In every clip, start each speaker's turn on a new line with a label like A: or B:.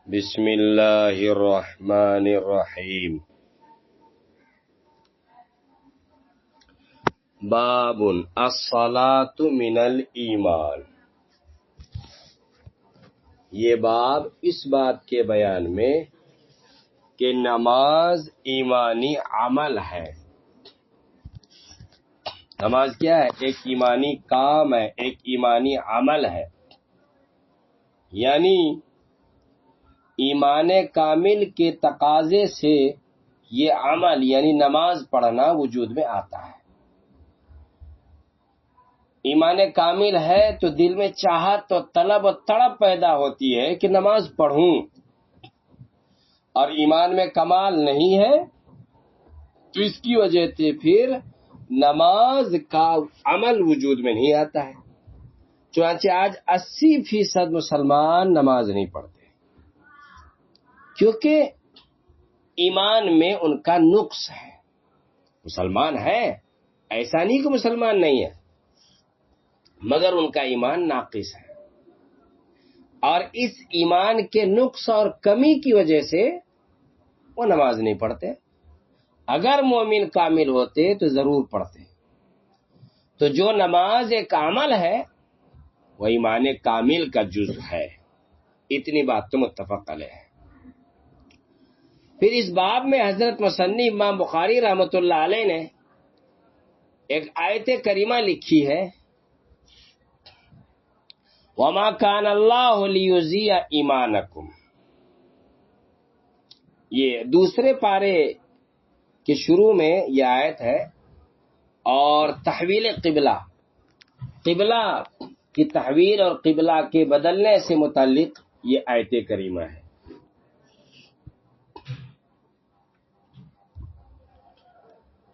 A: بسم اللہ الرحمن الرحیم۔ باب الصلاۃ من الایمان۔ یہ باب اس بات کے بیان میں کہ نماز ایمانی عمل ہے۔ نماز کیا ہے؟ ایک ایمانی کام ہے، ایک ایمانی عمل ہے، یعنی ایمان کامل کے تقاضے سے یہ عمل یعنی نماز پڑھنا وجود میں آتا ہے۔ ایمان کامل ہے تو دل میں چاہت و طلب و تڑپ پیدا ہوتی ہے کہ نماز پڑھوں، اور ایمان میں کمال نہیں ہے تو اس کی وجہ سے پھر نماز کا عمل وجود میں نہیں آتا ہے۔ چنانچہ آج 80% مسلمان نماز نہیں پڑھتے کیونکہ ایمان میں ان کا نقص ہے۔ مسلمان ہے، ایسا نہیں کہ مسلمان نہیں ہے، مگر ان کا ایمان ناقص ہے، اور اس ایمان کے نقص اور کمی کی وجہ سے وہ نماز نہیں پڑھتے۔ اگر مومن کامل ہوتے تو ضرور پڑھتے۔ تو جو نماز ایک عمل ہے وہ ایمان کامل کا جزء ہے، اتنی بات تو متفق علیہ ہے۔ پھر اس باب میں حضرت مصنف امام بخاری رحمۃ اللہ علیہ نے ایک آیت کریمہ لکھی ہے، وَمَا كَانَ اللَّهُ لِيُضِيعَ إِيمَانَكُمْ۔ یہ دوسرے پارے کے شروع میں یہ آیت ہے، اور تحویل قبلہ کی تحویل اور قبلہ کے بدلنے سے متعلق یہ آیت کریمہ ہے۔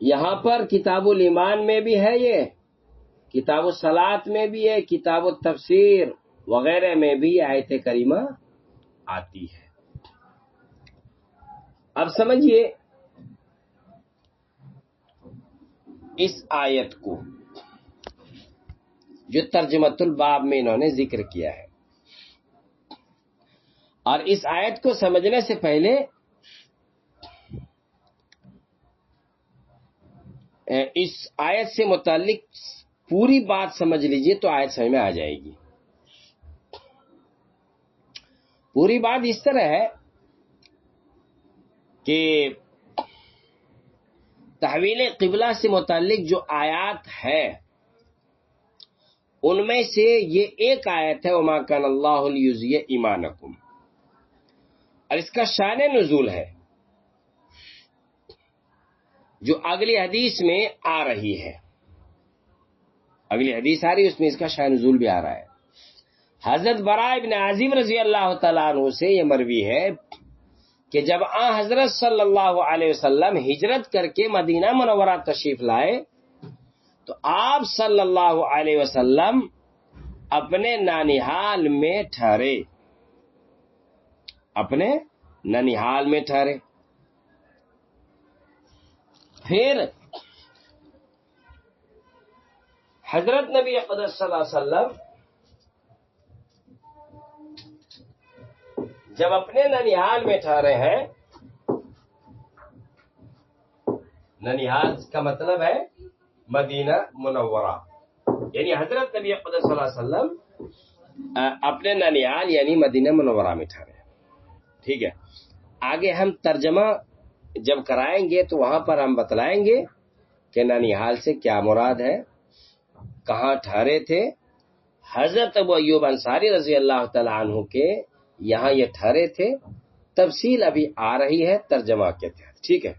A: یہاں پر کتاب الایمان میں بھی ہے، یہ کتاب الصلاۃ میں بھی ہے، کتاب التفسیر وغیرہ میں بھی یہ آیت کریمہ آتی ہے۔ اب سمجھیے اس آیت کو جو ترجمۃ الباب میں انہوں نے ذکر کیا ہے، اور اس آیت کو سمجھنے سے پہلے اس آیت سے متعلق پوری بات سمجھ لیجئے تو آیت سمجھ میں آ جائے گی۔ پوری بات اس طرح ہے کہ تحویل قبلہ سے متعلق جو آیات ہے ان میں سے یہ ایک آیت ہے، وَمَا كَانَ اللَّهُ لِيُضِيعَ إِيمَانَكُمْ، اور اس کا شان نزول ہے جو اگلی حدیث میں آ رہی ہے۔ اگلی حدیث آ رہی ہے، اس میں اس کا شان نزول بھی آ رہا ہے۔ حضرت براء ابن عازب رضی اللہ تعالیٰ عنہ سے یہ مروی ہے کہ جب حضرت صلی اللہ علیہ وسلم ہجرت کر کے مدینہ منورہ تشریف لائے تو آپ صلی اللہ علیہ وسلم اپنے نانیحال میں ٹھہرے، پھر حضرت نبی اقدس صلی اللہ علیہ وسلم جب اپنے ننیحال میں ٹھہرے ہیں، ننیحال کا مطلب ہے مدینہ منورہ، یعنی حضرت نبی اقدس صلی اللہ علیہ وسلم اپنے ننیحال یعنی مدینہ منورہ میں ٹھہرے ہیں۔ ٹھیک ہے، آگے ہم ترجمہ جب کرائیں گے تو وہاں پر ہم بتلائیں گے کہ ننیحال سے کیا مراد ہے، کہاں ٹھہرے تھے۔ حضرت ابو ایوب انصاری رضی اللہ تعالیٰ عنہ کے یہاں یہ ٹھہرے تھے، تفصیل ابھی آ رہی ہے ترجمہ کے تحت۔ ٹھیک ہے،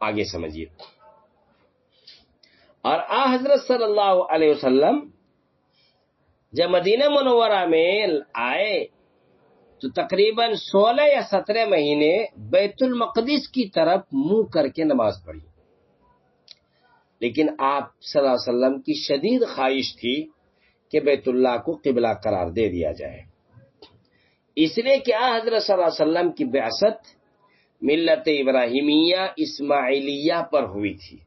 A: آگے سمجھیے۔ اور حضرت صلی اللہ علیہ وسلم جب مدینہ منورہ میں آئے تو تقریباً 16 یا 17 مہینے بیت المقدس کی طرف منہ کر کے نماز پڑھی، لیکن آپ صلی اللہ علیہ وسلم کی شدید خواہش تھی کہ بیت اللہ کو قبلہ قرار دے دیا جائے، اس لیے کہ حضرت صلی اللہ علیہ وسلم کی بعثت ملت ابراہیمیہ اسماعیلیہ پر ہوئی تھی۔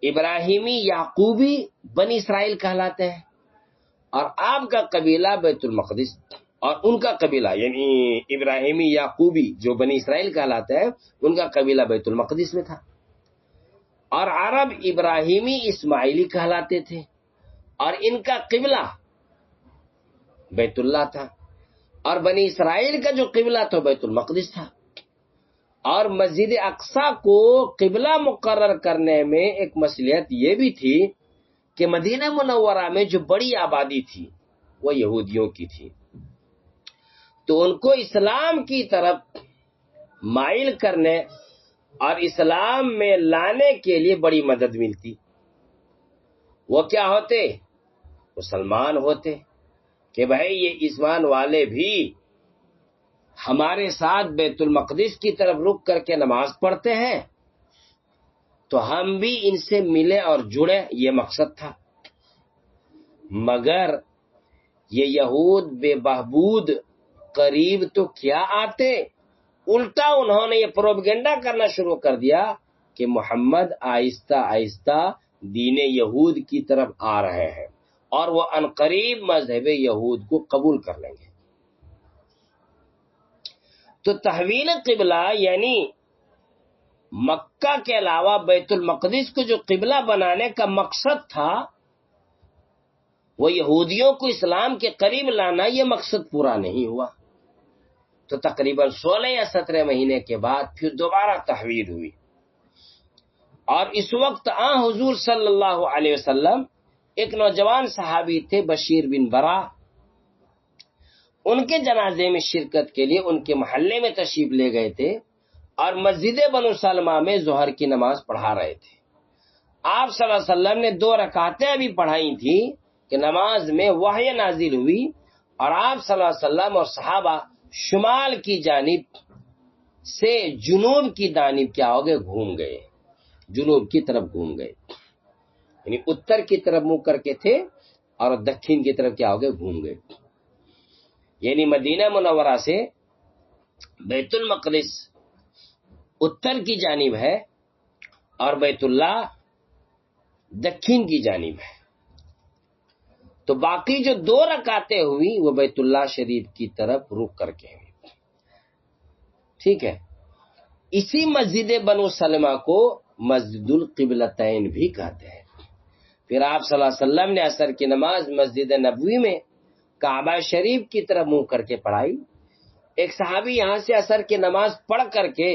A: ابراہیمی یعقوبی بنی اسرائیل کہلاتے ہیں، اور آپ کا قبیلہ بیت المقدس، اور ان کا قبیلہ یعنی ابراہیمی یعقوبی جو بنی اسرائیل کہلاتے ہیں ان کا قبیلہ بیت المقدس میں تھا، اور عرب ابراہیمی اسماعیلی کہلاتے تھے اور ان کا قبلہ بیت اللہ تھا، اور بنی اسرائیل کا جو قبلہ تھا بیت المقدس تھا۔ اور مسجد اقصی کو قبلہ مقرر کرنے میں ایک مصلحت یہ بھی تھی کہ مدینہ منورہ میں جو بڑی آبادی تھی وہ یہودیوں کی تھی، تو ان کو اسلام کی طرف مائل کرنے اور اسلام میں لانے کے لیے بڑی مدد ملتی۔ وہ کیا ہوتے؟ مسلمان ہوتے کہ بھائی یہ ایمان والے بھی ہمارے ساتھ بیت المقدس کی طرف رک کر کے نماز پڑھتے ہیں تو ہم بھی ان سے ملے اور جڑے، یہ مقصد تھا۔ مگر یہ یہود بے بہبود قریب تو کیا آتے، الٹا انہوں نے یہ پروپیگنڈا کرنا شروع کر دیا کہ محمد آہستہ آہستہ دین یہود کی طرف آ رہے ہیں اور وہ عنقریب مذہب یہود کو قبول کر لیں گے۔ تو تحویل قبلہ یعنی مکہ کے علاوہ بیت المقدس کو جو قبلہ بنانے کا مقصد تھا وہ یہودیوں کو اسلام کے قریب لانا، یہ مقصد پورا نہیں ہوا۔ تو تقریباً 16 یا 17 مہینے کے بعد پھر دوبارہ تحویل ہوئی، اور اس وقت حضور صلی اللہ علیہ وسلم ایک نوجوان صحابی تھے بشیر بن برا، ان کے جنازے میں شرکت کے لیے ان کے محلے میں تشریف لے گئے تھے اور مسجد بنو سلمہ میں ظہر کی نماز پڑھا رہے تھے۔ آپ صلی اللہ علیہ وسلم نے 2 رکعتیں بھی پڑھائی تھی کہ نماز میں وحی نازل ہوئی، اور آپ صلی اللہ علیہ وسلم اور صحابہ شمال کی جانب سے جنوب کی جانب کیا ہو گئے، گھوم گئے، جنوب کی طرف گھوم گئے، یعنی اتر کی طرف منہ کر کے تھے اور دکھن کی طرف کیا ہو گئے، گھوم گئے۔ یعنی مدینہ منورہ سے بیت المقدس اتر کی جانب ہے اور بیت اللہ دکھن کی جانب ہے، تو باقی جو 2 رکعتیں ہوئی وہ بیت اللہ شریف کی طرف رک کر کے ہوئی۔ ٹھیک ہے، اسی مسجد بنو سلمہ کو مسجد القبلتین بھی کہتے ہیں۔ پھر آپ صلی اللہ علیہ وسلم نے عصر کی نماز مسجد نبوی میں کعبہ شریف کی طرف منہ کر کے پڑھائی۔ ایک صحابی یہاں سے عصر کی نماز پڑھ کر کے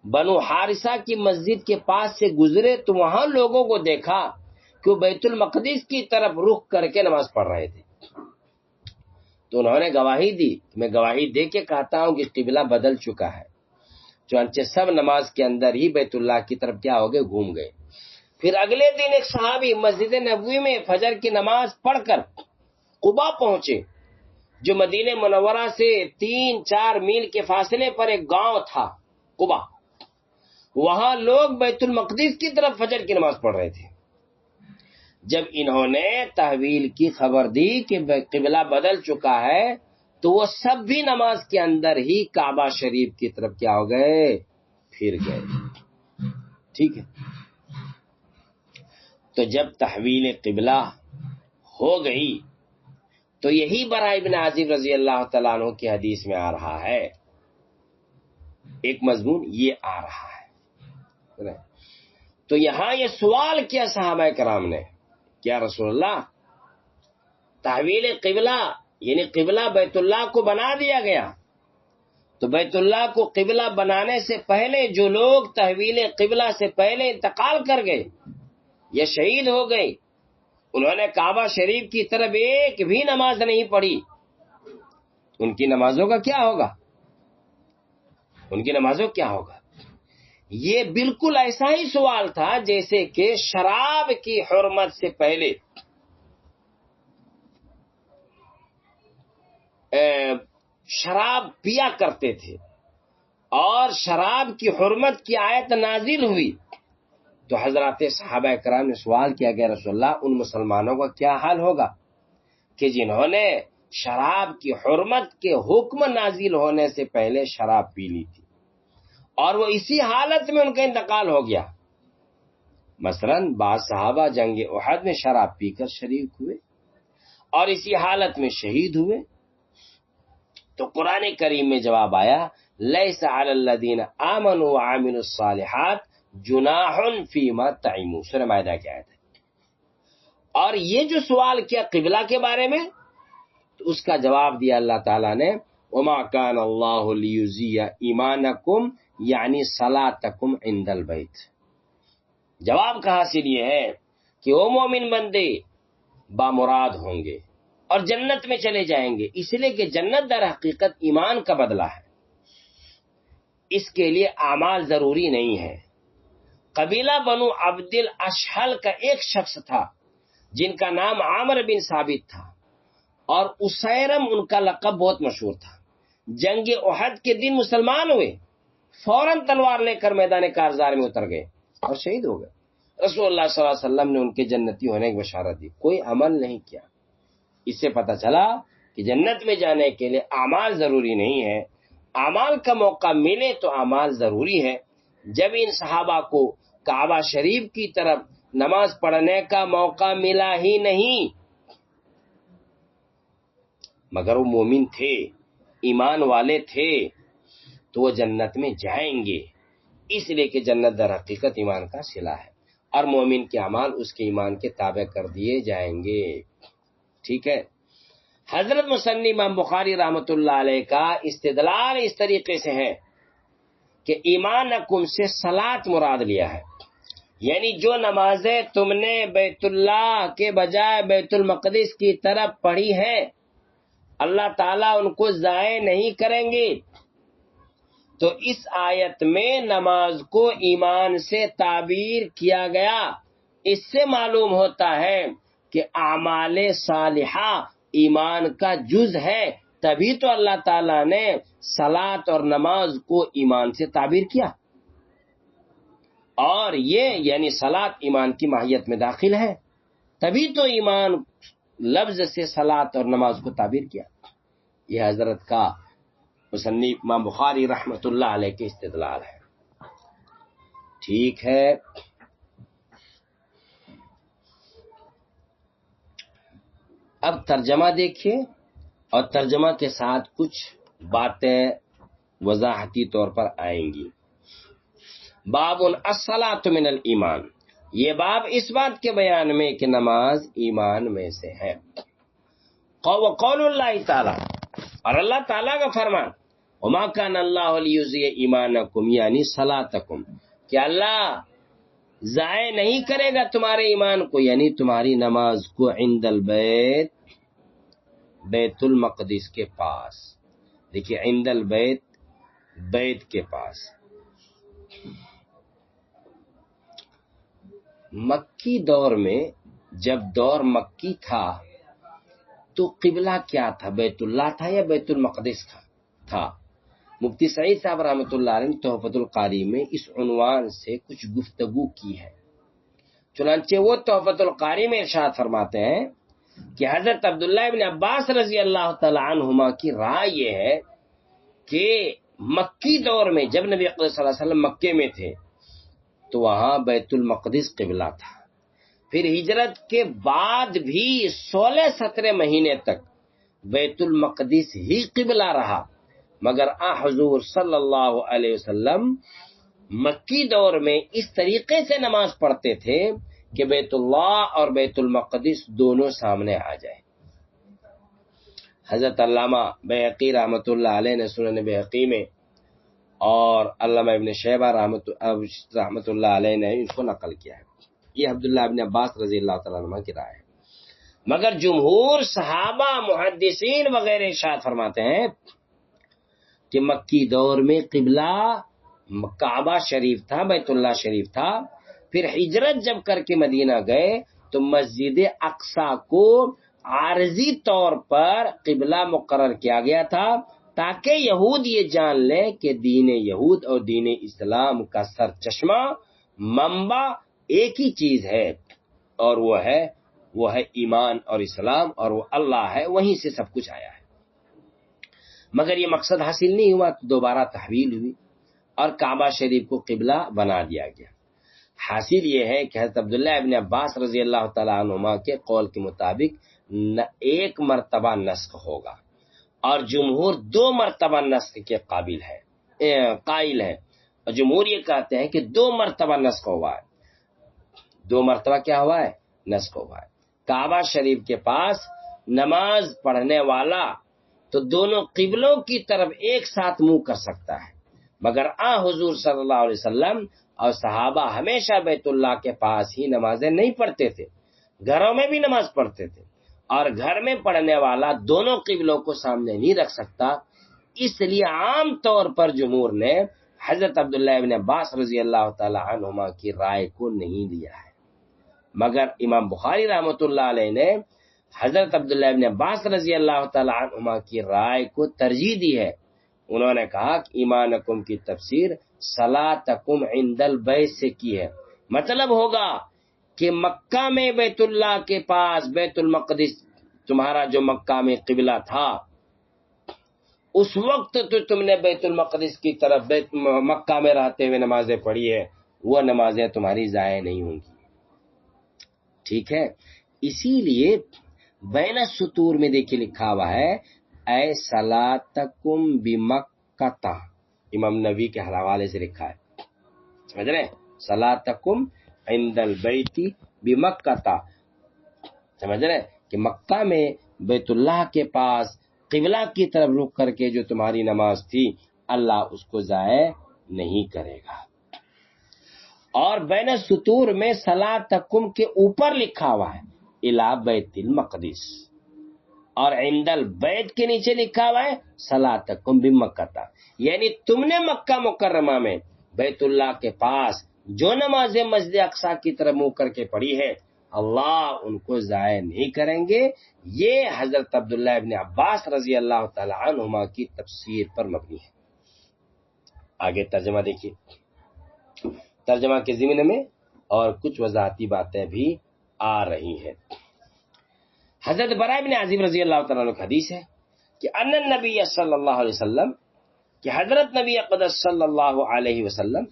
A: بنو حارثہ کی مسجد کے پاس سے گزرے تو وہاں لوگوں کو دیکھا کہ وہ بیت المقدس کی طرف رخ کر کے نماز پڑھ رہے تھے، تو انہوں نے گواہی دی، میں گواہی دے کے کہتا ہوں کہ قبلہ بدل چکا ہے، چنانچہ سب نماز کے اندر ہی بیت اللہ کی طرف کیا ہو گئے، گھوم گئے۔ پھر اگلے دن ایک صحابی مسجد نبوی میں فجر کی نماز پڑھ کر قبا پہنچے، جو مدینہ منورہ سے 3-4 میل کے فاصلے پر ایک گاؤں تھا قبا، وہاں لوگ بیت المقدس کی طرف فجر کی نماز پڑھ رہے تھے۔ جب انہوں نے تحویل کی خبر دی کہ قبلہ بدل چکا ہے تو وہ سب بھی نماز کے اندر ہی کعبہ شریف کی طرف کیا ہو گئے، پھر گئے۔ ٹھیک ہے، تو جب تحویل قبلہ ہو گئی تو یہی برا ابن عازب رضی اللہ تعالیٰ عنہ کی حدیث میں آ رہا ہے، ایک مضمون یہ آ رہا ہے۔ تو یہاں یہ سوال کیا صحابہ کرام نے، کیا رسول اللہ تحویل قبلہ یعنی قبلہ بیت اللہ کو بنا دیا گیا، تو بیت اللہ کو قبلہ بنانے سے پہلے جو لوگ تحویل قبلہ سے پہلے انتقال کر گئے یا شہید ہو گئے، انہوں نے کعبہ شریف کی طرف ایک بھی نماز نہیں پڑھی، ان کی نمازوں کا کیا ہوگا، ان کی نمازوں کیا ہوگا؟ یہ بالکل ایسا ہی سوال تھا جیسے کہ شراب کی حرمت سے پہلے شراب پیا کرتے تھے اور شراب کی حرمت کی آیت نازل ہوئی تو حضرات صحابہ کرام نے سوال کیا کہ رسول اللہ ان مسلمانوں کا کیا حال ہوگا کہ جنہوں نے شراب کی حرمت کے حکم نازل ہونے سے پہلے شراب پی لی تھی اور وہ اسی حالت میں ان کا انتقال ہو گیا۔ مثلا بعض صحابہ جنگ احد میں شراب پی کر شریک ہوئے اور اسی حالت میں شہید ہوئے، تو قرآن کریم میں جواب آیا لیس علی الذین آمنوا وعملوا الصالحات جناح فیما طعموا، سورہ مائدہ کی آیت ہے۔ اور یہ جو سوال کیا قبلہ کے بارے میں، تو اس کا جواب دیا اللہ تعالیٰ نے وما کان اللہ لیضیع ایمانکم یعنی صلاتکم عند البیت۔ جواب کا حاصل یہ ہے کہ وہ مومن بندے بامراد ہوں گے اور جنت میں چلے جائیں گے، اس لیے کہ جنت در حقیقت ایمان کا بدلہ ہے، اس کے لیے اعمال ضروری نہیں ہے۔ قبیلہ بنو عبد الاشحل کا ایک شخص تھا جن کا نام عامر بن ثابت تھا، اور اسیرم ان کا لقب بہت مشہور تھا۔ جنگ احد کے دن مسلمان ہوئے، فوراً تلوار لے کر میدان کارزار میں اتر گئے اور شہید ہو گئے۔ رسول اللہ صلی اللہ علیہ وسلم نے ان کے جنتی ہونے کی بشارت دی، کوئی عمل نہیں کیا۔ اس سے پتہ چلا کہ جنت میں جانے کے لیے اعمال ضروری نہیں ہے، اعمال کا موقع ملے تو اعمال ضروری ہے۔ جب ان صحابہ کو کعبہ شریف کی طرف نماز پڑھنے کا موقع ملا ہی نہیں، مگر وہ مومن تھے، ایمان والے تھے، تو وہ جنت میں جائیں گے، اس لیے کہ جنت در حقیقت ایمان کا صلہ ہے، اور مومن کے اعمال اس کے ایمان کے تابع کر دیے جائیں گے۔ ٹھیک ہے۔ حضرت مصنف امام بخاری رحمۃ اللہ علیہ کا استدلال اس طریقے سے ہے کہ ایمانکم سے صلاۃ مراد لیا ہے، یعنی جو نمازیں تم نے بیت اللہ کے بجائے بیت المقدس کی طرف پڑھی ہے، اللہ تعالیٰ ان کو ضائع نہیں کریں گے۔ تو اس آیت میں نماز کو ایمان سے تعبیر کیا گیا، اس سے معلوم ہوتا ہے کہ اعمال صالحہ ایمان کا جز ہے، تبھی تو اللہ تعالیٰ نے صلاۃ اور نماز کو ایمان سے تعبیر کیا، اور یہ یعنی صلاۃ ایمان کی ماہیت میں داخل ہے، تبھی تو ایمان لفظ سے صلاۃ اور نماز کو تعبیر کیا۔ یہ حضرت کا مصنف امام بخاری رحمۃ اللہ علیہ کے استدلال ہے۔ ٹھیک ہے۔ اب ترجمہ دیکھیے، اور ترجمہ کے ساتھ کچھ باتیں وضاحتی طور پر آئیں گی۔ باب الصلاۃ من الایمان، یہ باب اس بات کے بیان میں کہ نماز ایمان میں سے ہے۔ وقول اللہ تعالی، اور اللہ تعالیٰ کا فرمان وما کان اللہ لیضیع ایمانکم یعنی صلاتکم، کہ اللہ ضائع نہیں کرے گا تمہارے ایمان کو، یعنی تمہاری نماز کو، عند البیت، بیت المقدس کے پاس۔ دیکھیے عند البیت، بیت کے پاس۔ مکی دور میں جب دور مکی تھا تو قبلہ کیا تھا؟ بیت اللہ تھا یا بیت المقدس تھا؟ مفتی سعید صاحب رحمۃ اللہ علیہ نے تحفۃ القاری میں اس عنوان سے کچھ گفتگو کی ہے۔ چنانچہ وہ تحفۃ القاری میں ارشاد فرماتے ہیں کہ حضرت عبداللہ ابن عباس رضی اللہ تعالی عنہما کی رائے یہ ہے کہ مکی دور میں جب نبی اکرم صلی اللہ علیہ وسلم مکے میں تھے تو وہاں بیت المقدس قبلہ تھا، پھر ہجرت کے بعد بھی 16-17 مہینے تک بیت المقدس ہی قبلہ رہا، مگر حضور صلی اللہ علیہ وسلم مکی دور میں اس طریقے سے نماز پڑھتے تھے کہ بیت اللہ اور بیت المقدس دونوں سامنے آ جائے۔ حضرت علامہ بیہقی رحمۃ اللہ علیہ نے سنن بیہقی میں، اور علامہ ابن شیبہ رحمۃ اللہ علیہ نے اس کو نقل کیا ہے۔ یہ عبداللہ ابن عباس رضی اللہ تعالیٰ عنہ کی رائے ہے، مگر جمہور صحابہ، محدثین وغیرہ ارشاد فرماتے ہیں کہ مکی دور میں قبلہ کعبہ شریف تھا، بیت اللہ شریف تھا، پھر ہجرت جب کر کے مدینہ گئے تو مسجد اقصی کو عارضی طور پر قبلہ مقرر کیا گیا تھا تاکہ یہود یہ جان لیں کہ دین یہود اور دین اسلام کا سر چشمہ، منبع ایک ہی چیز ہے، اور وہ ہے ایمان اور اسلام، اور وہ اللہ ہے، وہیں سے سب کچھ آیا ہے۔ مگر یہ مقصد حاصل نہیں ہوا تو دوبارہ تحویل ہوئی اور کعبہ شریف کو قبلہ بنا دیا گیا۔ حاصل یہ ہے کہ حضرت عبداللہ ابن عباس رضی اللہ تعالیٰ عنہما کے قول کے مطابق ایک مرتبہ نسخ ہوگا، اور جمہور 2 مرتبہ نسخ کے قائل ہے، اور جمہور یہ کہتے ہیں کہ 2 مرتبہ نسخ ہوا ہے، 2 مرتبہ کیا ہوا ہے؟ نسخ ہوا ہے۔ کعبہ شریف کے پاس نماز پڑھنے والا تو دونوں قبلوں کی طرف ایک ساتھ منہ کر سکتا ہے، مگر حضور صلی اللہ علیہ وسلم اور صحابہ ہمیشہ بیت اللہ کے پاس ہی نمازیں نہیں پڑھتے تھے، گھروں میں بھی نماز پڑھتے تھے، اور گھر میں پڑھنے والا دونوں قبلوں کو سامنے نہیں رکھ سکتا، اس لیے عام طور پر جمہور نے حضرت عبداللہ ابن عباس رضی اللہ تعالی عنہما کی رائے کو نہیں لیا ہے، مگر امام بخاری رحمۃ اللہ علیہ نے حضرت عبداللہ ابن عباس رضی اللہ تعالی عنہما کی رائے کو ترجیح دی ہے۔ انہوں نے کہا کہ ایمانکم کی تفسیر صلاتکم عند البیت سے کی ہے، مطلب ہوگا کہ مکہ میں بیت اللہ کے پاس بیت المقدس تمہارا جو مکہ میں قبلہ تھا، اس وقت تو تم نے بیت المقدس کی طرف مکہ میں رہتے ہوئے نمازیں پڑھی ہے، وہ نمازیں تمہاری ضائع نہیں ہوں گی، ٹھیک ہے۔ اسی لیے بین السطور میں دیکھیے لکھا ہوا ہے اے صلاتکم بمکہ، امام نبی کے حوالے سے لکھا ہے، سمجھ رہے ہیں؟ صلاتکم عند البیت بمکہ، سمجھ رہے ہیں کہ مکہ میں بیت اللہ کے پاس قبلہ کی طرف رخ کر کے جو تمہاری نماز تھی، اللہ اس کو ضائع نہیں کرے گا۔ اور بین السطور میں صلاتکم کے اوپر لکھا ہوا ہے الی بیت المقدس، اور عند البیت کے نیچے لکھا ہوا ہے صلاتکم بمکہ، یعنی تم نے مکہ مکرمہ میں بیت اللہ کے پاس جو نمازیں مسجد اقصی کی طرف منہ کر کے پڑھی ہے، اللہ ان کو ضائع نہیں کریں گے۔ یہ حضرت عبداللہ ابن عباس رضی اللہ تعالی عنہما کی تفسیر پر مبنی ہے۔ آگے ترجمہ دیکھیے، ترجمہ کے ضمن میں اور کچھ وضاحتی باتیں بھی آ رہی ہیں۔ حضرت براء بن عازب رضی اللہ تعالیٰ عنہ کا حدیث ہے کہ ان النبی صلی اللہ علیہ وسلم، کہ حضرت نبی اقدس صلی اللہ علیہ وسلم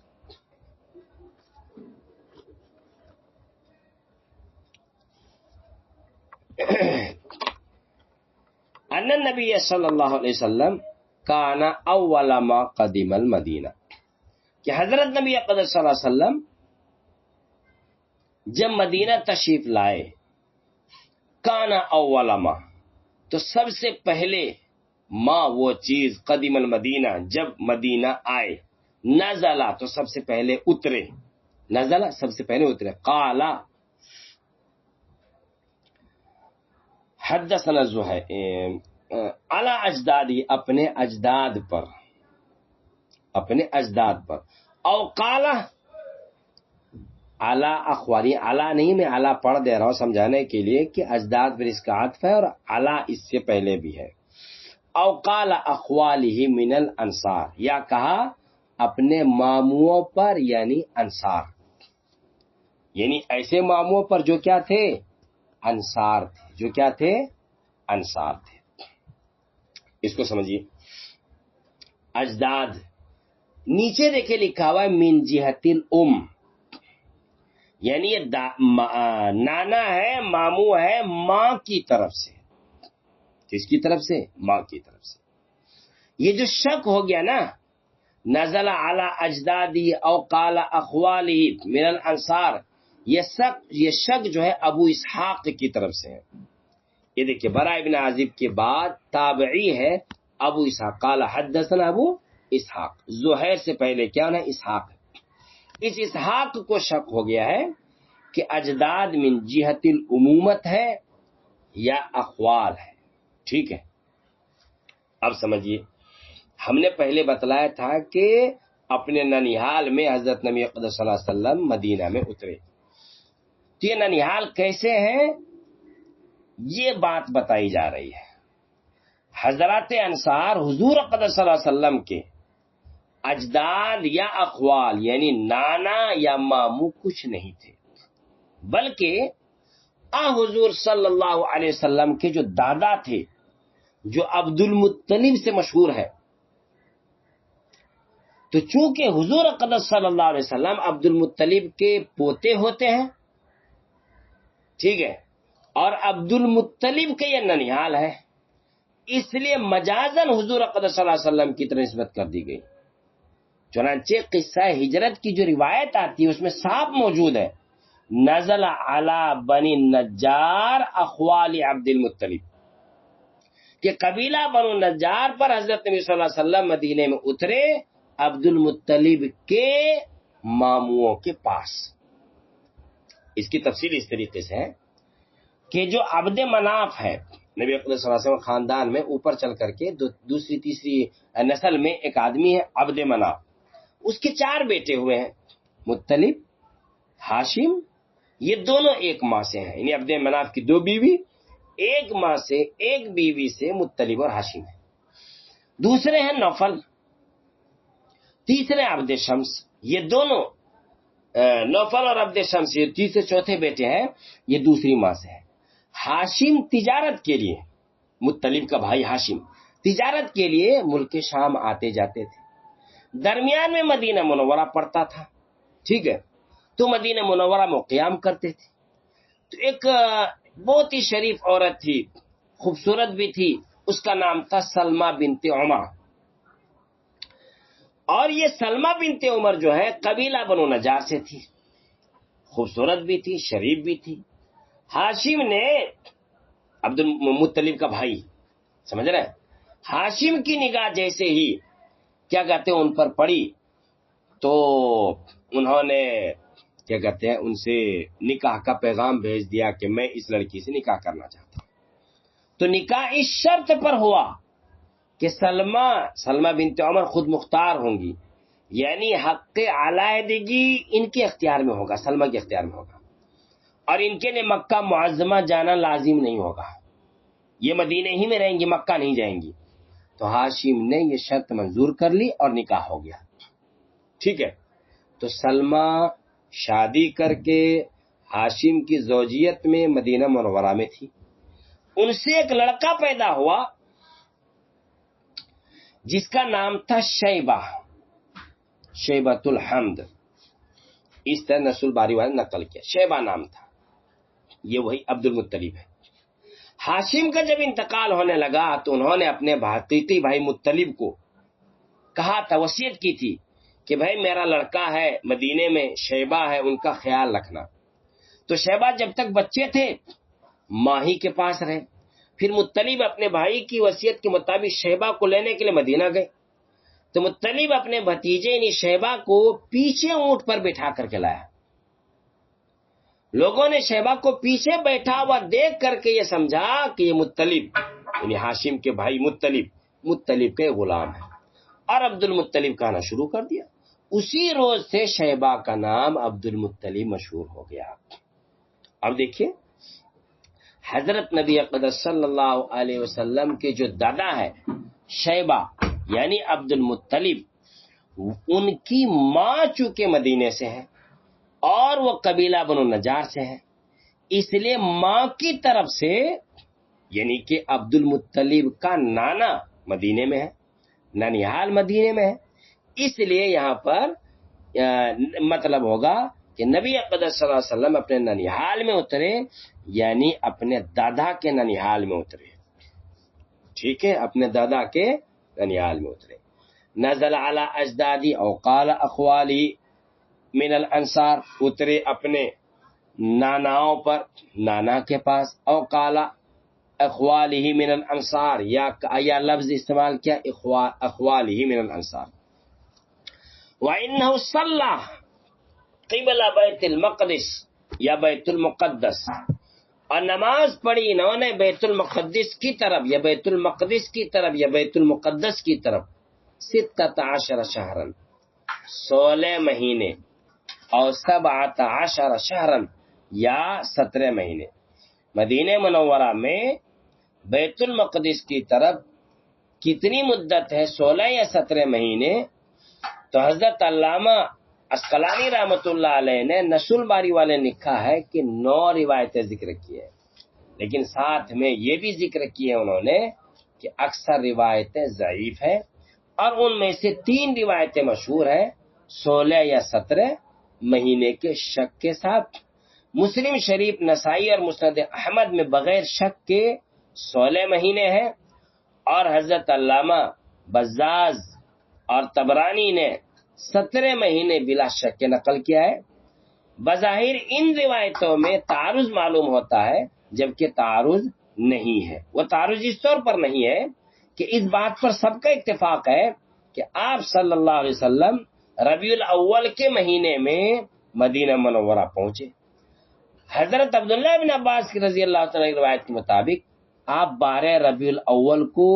A: ان النبی صلی اللہ علیہ وسلم کان اول ما قدم المدینہ، کہ حضرت نبی اقدس صلی اللہ علیہ وسلم جب مدینہ تشریف لائے، کان اول ما، تو سب سے پہلے ما وہ چیز، قدم المدینہ جب مدینہ آئے، نزلہ تو سب سے پہلے اترے، نزلہ سب سے پہلے اترے، قالا حدثنا زہیر علی اجدادی، اپنے اجداد پر، اپنے اجداد پر، او قالا علی اخوالی، علی نہیں میں علی پڑھ دے رہا ہوں سمجھانے کے لیے کہ اجداد پر اس کا عطف ہے اور علی اس سے پہلے بھی ہے، او قال اخوالی من الانصار، یا کہا اپنے ماموں پر یعنی انصار، یعنی ایسے ماموں پر جو کیا تھے؟ انصار تھے، جو کیا تھے؟ انصار تھے۔ اس کو سمجھیے، اجداد نیچے دیکھے لکھا ہوا ہے من جہت الام، یعنی یہ نانا ہے، ماموں ہے ماں کی طرف سے، کس کی طرف سے؟ ماں کی طرف سے۔ یہ جو شک ہو گیا نا، نزل علی اجدادی او قال اخوالی من الانصار، یہ شک جو ہے ابو اسحاق کی طرف سے ہے۔ یہ دیکھیے براء ابن عازب کے بعد تابعی ہے ابو اسحاق، قال حدثنا ابو اسحاق، زہیر سے پہلے کیا ہے؟ اسحاق۔ اس اسحاق کو شک ہو گیا ہے کہ اجداد من جہت العمومت ہے یا اخوال ہے، ٹھیک ہے۔ اب سمجھیے، ہم نے پہلے بتلایا تھا کہ اپنے ننیحال میں حضرت نبی اقدس صلی اللہ علیہ وسلم مدینہ میں اترے، تو یہ ننیحال کیسے ہیں یہ بات بتائی جا رہی ہے۔ حضرات انصار حضور اقدس صلی اللہ علیہ وسلم کے اجداد یا اخوال یعنی نانا یا ماموں کچھ نہیں تھے، بلکہ حضور صلی اللہ علیہ وسلم کے جو دادا تھے، جو عبد المطلب سے مشہور ہے، تو چونکہ حضور اقدس صلی اللہ علیہ وسلم عبد المطلب کے پوتے ہوتے ہیں، ٹھیک ہے، اور عبد المطلب کے یہ ننیحال ہے، اس لیے مجازن حضور اقدس صلی اللہ علیہ وسلم کی طرف نسبت کر دی گئی. چنانچہ قصہ ہجرت کی جو روایت آتی ہے اس میں صاف موجود ہے نزل علی بنی نجار اخوال عبد المطلب، کہ قبیلہ بنو نجار پر حضرت نبی صلی اللہ علیہ وسلم مدینے میں اترے عبد المطلب کے ماموں کے پاس. اس کی تفصیل اس طریقے سے ہے کہ جو عبد مناف ہے نبی اکرم صلی اللہ علیہ وسلم خاندان میں اوپر چل کر کے دوسری تیسری نسل میں ایک آدمی ہے عبد مناف، اس کے 4 بیٹے ہوئے ہیں، مطلب، ہاشم. یہ دونوں ایک ماں سے ہیں، یعنی عبد مناف کی 2 بیوی، ایک ماں سے ایک بیوی سے مطلب اور ہاشم ہے. دوسرے ہیں نوفل، تیسرے عبد شمس. یہ دونوں نوفل اور عبد شمس یہ تیسرے چوتھے بیٹے ہیں، یہ دوسری ماں سے ہے. ہاشم تجارت کے لیے، مطلب کا بھائی ہاشم تجارت کے لیے ملک شام آتے جاتے تھے. درمیان میں مدینہ منورہ پڑتا تھا، ٹھیک ہے، تو مدینہ منورہ میں قیام کرتے تھے. تو ایک بہت ہی شریف عورت تھی، خوبصورت بھی تھی، اس کا نام تھا سلمہ بنت عمر. اور یہ سلمہ بنت عمر جو ہے قبیلہ بنو نجار سے تھی، خوبصورت بھی تھی، شریف بھی تھی. ہاشم نے عبد المطلب کا بھائی، سمجھ رہے ہیں، ہاشم کی نگاہ جیسے ہی کیا کہتے ہیں ان پر پڑی تو انہوں نے کیا کہتے ہیں ان سے نکاح کا پیغام بھیج دیا کہ میں اس لڑکی سے نکاح کرنا چاہتا ہوں. تو نکاح اس شرط پر ہوا کہ سلمہ بنت عمر خود مختار ہوں گی، یعنی حق علیحدگی ان کے اختیار میں ہوگا، سلمہ کے اختیار میں ہوگا، اور ان کے لیے مکہ معظمہ جانا لازم نہیں ہوگا، یہ مدینے ہی میں رہیں گی، مکہ نہیں جائیں گی. تو ہاشم نے یہ شرط منظور کر لی اور نکاح ہو گیا. ٹھیک ہے، تو سلمہ شادی کر کے ہاشم کی زوجیت میں مدینہ منورہ میں تھی. ان سے ایک لڑکا پیدا ہوا جس کا نام تھا شیبۃ الحمد. اس طرح نسل باری والے نقل کیا، شیبہ نام تھا، یہ وہی عبد المطلب ہے. ہاشم کا جب انتقال ہونے لگا تو انہوں نے اپنے حقیقی بھائی مطلب کو کہا تھا، وصیت کی تھی کہ بھائی میرا لڑکا ہے مدینے میں، شیبہ ہے، ان کا خیال رکھنا. تو شیبہ جب تک بچے تھے ماں ہی کے پاس رہے. پھر مطلب اپنے بھائی کی وصیت کے مطابق شیبہ کو لینے کے لیے مدینہ گئے. تو مطلب اپنے بھتیجے یعنی شیبہ کو پیچھے اونٹ پر بٹھا کر کے لایا. لوگوں نے شیبہ کو پیچھے بیٹھا ہوا دیکھ کر کے یہ سمجھا کہ یہ مطلب یعنی ہاشم کے بھائی مطلب کے غلام ہے، اور عبد المطلب کہنا شروع کر دیا. اسی روز سے شیبہ کا نام عبد المطلب مشہور ہو گیا. اب دیکھیے حضرت نبی اقدس صلی اللہ علیہ وسلم کے جو دادا ہے شیبہ یعنی عبد المطلب، ان کی ماں چونکہ مدینے سے ہے اور وہ قبیلہ بنو نجار سے ہے، اس لیے ماں کی طرف سے یعنی کہ عبد المطلب کا نانا مدینے میں ہے، ننیحال مدینے میں ہے. اس لیے یہاں پر مطلب ہوگا کہ نبی اقدس صلی اللہ علیہ وسلم اپنے ننیحال میں اترے، یعنی اپنے دادا کے ننیحال میں اترے. ٹھیک ہے، اپنے دادا کے ننیحال میں اترے. نزل علی اجدادی او قال اخوالی من الانصار، اترے اپنے ناناؤں پر، نانا کے پاس، او قال اخوالی من الانصار، یا لفظ استعمال کیا اخوالی من الانصار. وَإِنَّهُ صَلَّى قِبْلَ بیت المقدس یا بیت المقدس، اور نماز پڑھی انہوں نے بیت المقدس کی طرف یا بیت المقدس کی طرف یا بیت المقدس کی طرف 16 شہرن، 16 مہینے، اور 17 شہرن یا 17 مہینے. مدینہ منورہ میں بیت المقدس کی طرف کتنی مدت ہے؟ 16 یا 17 مہینے. تو حضرت علامہ عسقلانی رحمۃ اللہ علیہ نے نسل باری والے لکھا ہے کہ 9 روایتیں ذکر کی ہے، لیکن ساتھ میں یہ بھی ذکر کیے انہوں نے کہ اکثر روایتیں ضعیف ہیں، اور ان میں سے 3 روایتیں مشہور ہیں 16 یا 17 مہینے کے شک کے ساتھ. مسلم شریف، نسائی اور مسند احمد میں بغیر شک کے 16 مہینے ہیں، اور حضرت علامہ بزاز اور طبرانی نے 17 مہینے بلا شک کے نقل کیا ہے۔ بظاہر ان روایتوں میں تعارض معلوم ہوتا ہے، جبکہ تعارض نہیں ہے۔ وہ تعارض اس طور پر نہیں ہے کہ اس بات پر سب کا اتفاق ہے کہ آپ صلی اللہ علیہ وسلم ربیع الاول کے مہینے میں مدینہ منورہ پہنچے۔ حضرت عبداللہ بن عباس رضی اللہ تعالیٰ کی روایت کے مطابق آپ 12 ربیع الاول کو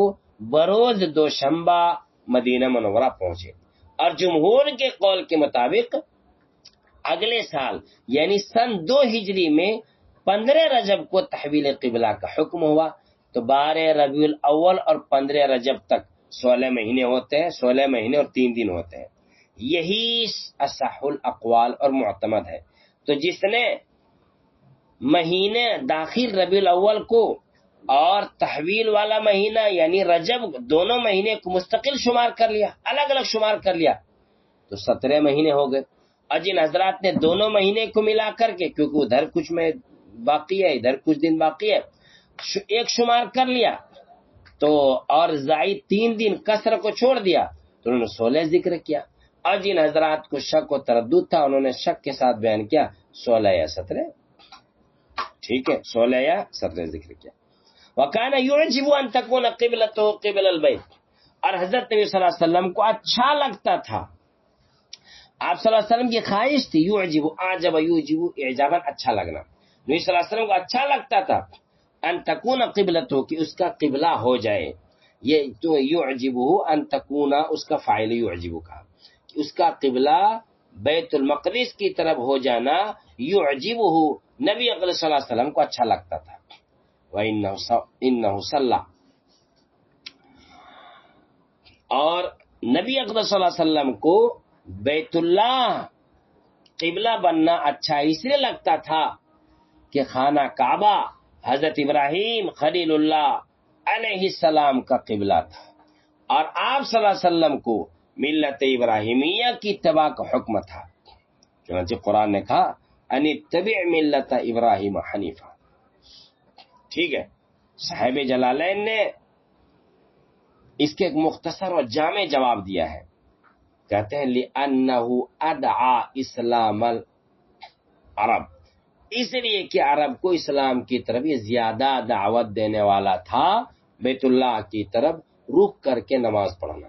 A: بروز دوشنبہ مدینہ منورہ پہنچے، اور جمہور کے قول کے مطابق اگلے سال یعنی سن 2 ہجری میں 15 رجب کو تحویل قبلہ کا حکم ہوا۔ تو 12 ربیع الاول اور 15 رجب تک 16 مہینے ہوتے ہیں، 16 مہینے اور 3 دن ہوتے ہیں۔ یہی اصح الاقوال اور معتمد ہے۔ تو جس نے مہینے داخل ربیع الاول کو اور تحویل والا مہینہ یعنی رجب دونوں مہینے کو مستقل شمار کر لیا، الگ الگ شمار کر لیا، تو 17 مہینے ہو گئے۔ اور جن حضرات نے دونوں مہینے کو ملا کر کے، کیونکہ ادھر کچھ میں باقی ہے ادھر کچھ دن باقی ہے، ایک شمار کر لیا تو اور زائد 3 دن کسر کو چھوڑ دیا تو انہوں نے 16 ذکر کیا۔ اور جن حضرات کو شک و تردد تھا انہوں نے شک کے ساتھ بیان کیا 16 یا 17، ٹھیک ہے، 16 یا 17 ذکر کیا۔ وَكَانَ يُعْجِبُ أَن تَكُونَ قِبْلَتُهُ قِبْلَ الْبَيْتِ، اور حضرت نبی صلی اللہ علیہ وسلم کو اچھا لگتا تھا، آپ صلی اللہ علیہ وسلم کی خواہش تھی، یعجب اعجب یوجب اعجابا، اچھا لگنا، نبی صلی اللہ علیہ وسلم کو اچھا لگتا تھا ان تکون قبلتہ، کہ اس کا قبلہ ہو جائے۔ یہ تو یعجبہ ان تکون، اس کا فاعل یعجبہ کا، کہ اس کا قبلہ بیت المقدس کی طرف ہو جانا یعجبہ، نبی اکرم صلی اللہ علیہ وسلم کو اچھا لگتا تھا۔ وَإِنَّهُ صَلَّى، اور نبی اکرم صلی اللہ علیہ وسلم کو بیت اللہ قبلہ بننا اچھا اس لیے لگتا تھا کہ خانہ کعبہ حضرت ابراہیم خلیل اللہ علیہ السلام کا قبلہ تھا، اور آپ صلی اللہ علیہ وسلم کو ملت ابراہیمیہ کی اتباع کا حکم تھا، چنانچہ قرآن نے کہا ان اتبع ملت ابراہیم حنیفہ، ٹھیک ہے۔ صاحب جلالین نے اس کے ایک مختصر اور جامع جواب دیا ہے، کہتے ہیں لِأَنَّهُ أَدْعَى اسلام العرب، اس لیے کہ عرب کو اسلام کی طرف یہ زیادہ دعوت دینے والا تھا، بیت اللہ کی طرف رخ کر کے نماز پڑھنا۔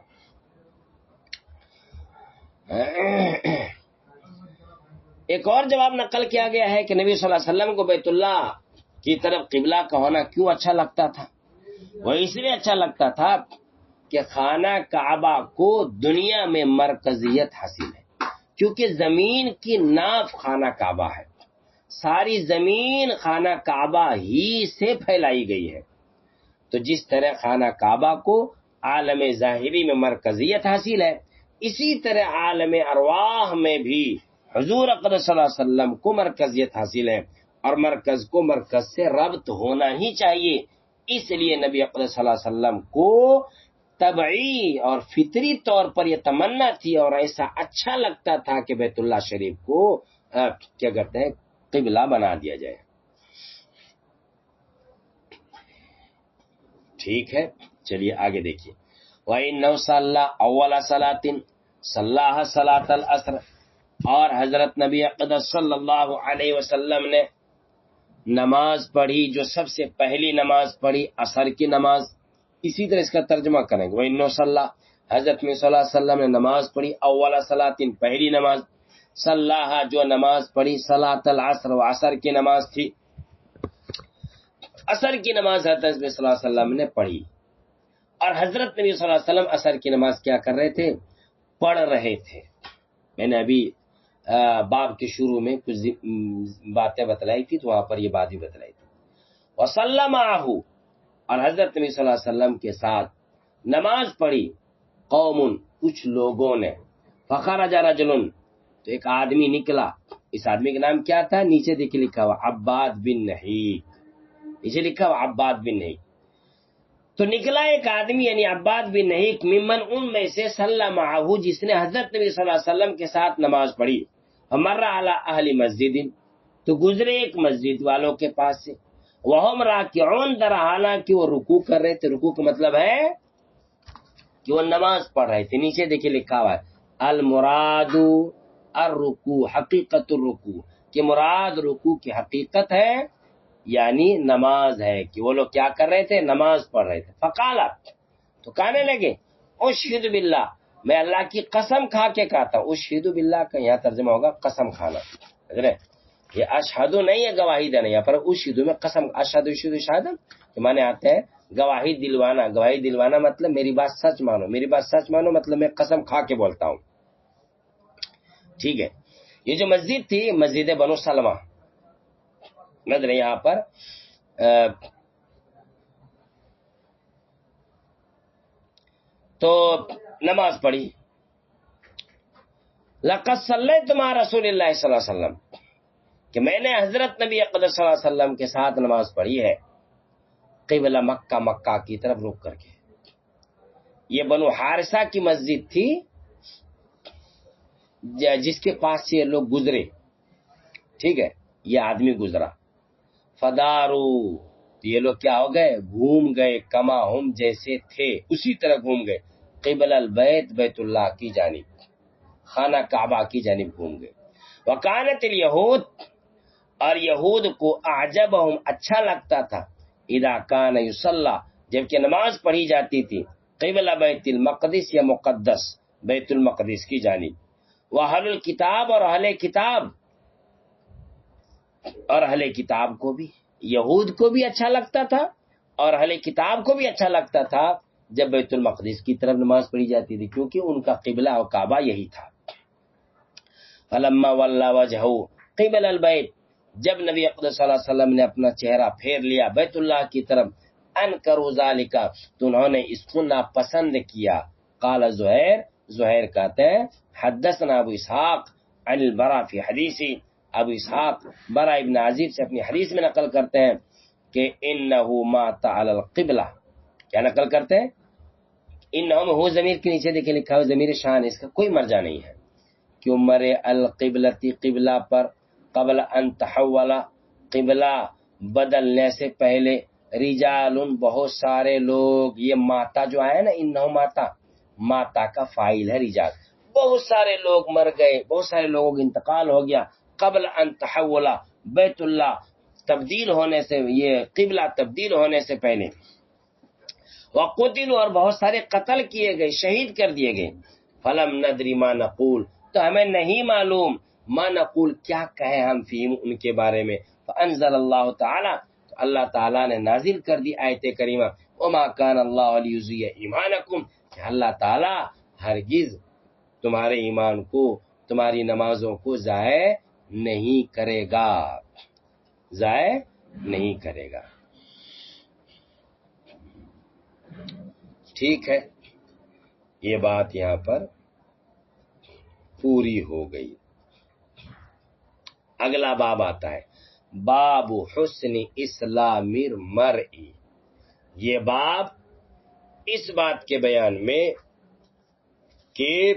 A: ایک اور جواب نقل کیا گیا ہے کہ نبی صلی اللہ علیہ وسلم کو بیت اللہ کی طرف قبلہ کا ہونا کیوں اچھا لگتا تھا؟ وہ اس لیے اچھا لگتا تھا کہ خانہ کعبہ کو دنیا میں مرکزیت حاصل ہے، کیونکہ زمین کی ناف خانہ کعبہ ہے، ساری زمین خانہ کعبہ ہی سے پھیلائی گئی ہے۔ تو جس طرح خانہ کعبہ کو عالم ظاہری میں مرکزیت حاصل ہے، اسی طرح عالم ارواح میں بھی حضور اکرم صلی اللہ علیہ وسلم کو مرکزیت حاصل ہے، اور مرکز کو مرکز سے ربط ہونا ہی چاہیے۔ اس لیے نبی اکرم صلی اللہ علیہ وسلم کو طبعی اور فطری طور پر یہ تمنا تھی اور ایسا اچھا لگتا تھا کہ بیت اللہ شریف کو کیا کہتے ہیں قبلہ بنا دیا جائے۔ ٹھیک ہے، چلیے آگے دیکھیے۔ وَإِنَّهُ صَلَّى أَوَّلَ صَلَاةٍ صَلَّاهَا صَلَاةَ الْعَصْرِ، اور حضرت نبی اقدس صلی اللہ علیہ وسلم نے نماز پڑھی، جو سب سے پہلی نماز پڑھی عصر کی نماز۔ اسی طرح اس کا ترجمہ کریں گے، وَإِنَّهُ صَلَّى، حضرت میں صلی اللہ علیہ وسلم نے نماز پڑھی، اول صلاۃ، پہلی نماز، صلاحہ جو نماز پڑھی، صلاۃ العصر، و عصر کی نماز تھی، عصر کی نماز حضرت صلی اللہ علیہ وسلم نے پڑھی۔ اور حضرت نبی صلی اللہ علیہ وسلم عصر کی نماز کیا کر رہے تھے؟ پڑھ رہے تھے۔ میں نے ابھی باب کے شروع میں کچھ باتیں بتلائی تھی تو وہاں پر یہ بات بھی بتلائی تھی۔ وَصَلَّى مَعَهُ، اور حضرت نبی صلی اللہ علیہ وسلم کے ساتھ نماز پڑھی، قوم، کچھ لوگوں نے، فخرج رجل، تو ایک آدمی نکلا، اس آدمی کا نام کیا تھا؟ نیچے دیکھیں لکھا ہوا عباد بن نہیک، نیچے لکھا ہوا عباد بن نہیک۔ تو نکلا ایک آدمی یعنی عباد بن نہیک، ممن، ان میں سے، صلی معہ، جس نے حضرت نبی صلی اللہ علیہ وسلم کے ساتھ نماز پڑھی، مر علی اہل مسجد، تو گزرے ایک مسجد والوں کے پاس سے، وہم راکعون در حالانکہ وہ رکوع کر رہے تھے. رکوع کا مطلب ہے کہ وہ نماز پڑھ رہے تھے. نیچے دیکھیے لکھا ہوا ہے المراد الرکوع حقیقت الرکوع، کہ مراد رکوع کی حقیقت ہے یعنی نماز ہے، کہ وہ لوگ کیا کر رہے تھے؟ نماز پڑھ رہے تھے. فقالت، تو کہنے لگے اشہد باللہ، میں اللہ کی قسم کھا کے کہتا ہوں. اشہد باللہ کا یہاں ترجمہ ہوگا قسم کھانا. یہ اشہد نہیں ہے گواہی دینا، یہاں پر اشہد میں قسم، اشہد اشہد شہادت کہ مانے آتے ہیں گواہی دلوانا. گواہی دلوانا مطلب میری بات سچ مانو، میری بات سچ مانو مطلب میں قسم کھا کے بولتا ہوں. ٹھیک ہے. یہ جو مسجد تھی مسجد بنو سلمہ نظر یہاں پر تو نماز پڑھی. لقد صلیت مع رسول اللہ صلی اللہ علیہ وسلم، کہ میں نے حضرت نبی اقدس صلی اللہ علیہ وسلم کے ساتھ نماز پڑھی ہے. قبلہ مکہ، مکہ کی طرف رک کر کے. یہ بنو حارثہ کی مسجد تھی جس کے پاس سے یہ لوگ گزرے. ٹھیک ہے، یہ آدمی گزرا. فدارو، یہ لوگ کیا ہو گئے؟ گھوم گئے. کما ہم جیسے تھے اسی طرح گھوم گئے. قبل البیت، بیت اللہ کی جانب، خانہ کعبہ کی جانب گھوم گئے. وکانت الیہود، اور یہود کو اعجبہم اچھا لگتا تھا، اذا کان یصلی، جبکہ نماز پڑھی جاتی تھی قبل بیت المقدس یا مقدس بیت المقدس کی جانب. واہل الکتاب، اور اہل کتاب کو بھی، یہود کو بھی اچھا لگتا تھا اور اہل کتاب کو بھی اچھا لگتا تھا جب بیت المقدس کی طرف نماز پڑھی جاتی تھی، کیونکہ ان کا قبلہ اور کعبہ یہی تھا. فلما ولی وجہہ قبل البیت، جب نبی اقدس صلی اللہ علیہ وسلم نے اپنا چہرہ پھیر لیا بیت اللہ کی طرف، انکروا ذالک، تو انہوں نے اس کو ناپسند کیا. قال زہیر کہتے ہیں حدثنا ابو اسحاق عن البراء فی حدیثی، ابو اسحاق برا ابن عازب سے اپنی حدیث میں نقل کرتے ہیں کہ انہ مات علی القبلہ. کیا نقل کرتے ہیں؟ انہ میں ہو ضمیر کے نیچے دیکھیں لکھا ہوا ضمیر شان، اس کا کوئی مرجع نہیں ہے. کیوں مرے القبلتی، قبلہ پر، قبل ان تحول، قبلہ بدلنے سے پہلے، رجال بہت سارے لوگ. یہ ماتا جو آیا نا انہ ماتا کا فاعل ہے رجال. بہت سارے لوگ مر گئے، بہت سارے لوگوں کا انتقال ہو گیا قبل ان تحول بیت اللہ تبدیل ہونے سے، یہ قبلہ تبدیل ہونے سے پہلے. وقتلوا، اور بہت سارے قتل کیے گئے، شہید کر دیے گئے. فلم ندری ما نقول، تو ہمیں نہیں معلوم ما نقول کیا کہیں ہم فیہم ان کے بارے میں. فانزل اللہ تعالی، تو اللہ تعالیٰ نے نازل کر دی آیت کریمہ وما کان اللہ لیضیع ایمانکم، کہ اللہ تعالیٰ ہرگز تمہارے ایمان کو، تمہاری نمازوں کو ضائع نہیں کرے گا، ضائع نہیں کرے گا. ٹھیک ہے، یہ بات یہاں پر پوری ہو گئی. اگلا باب آتا ہے باب حسن اسلام المرء. یہ باب اس بات کے بیان میں کہ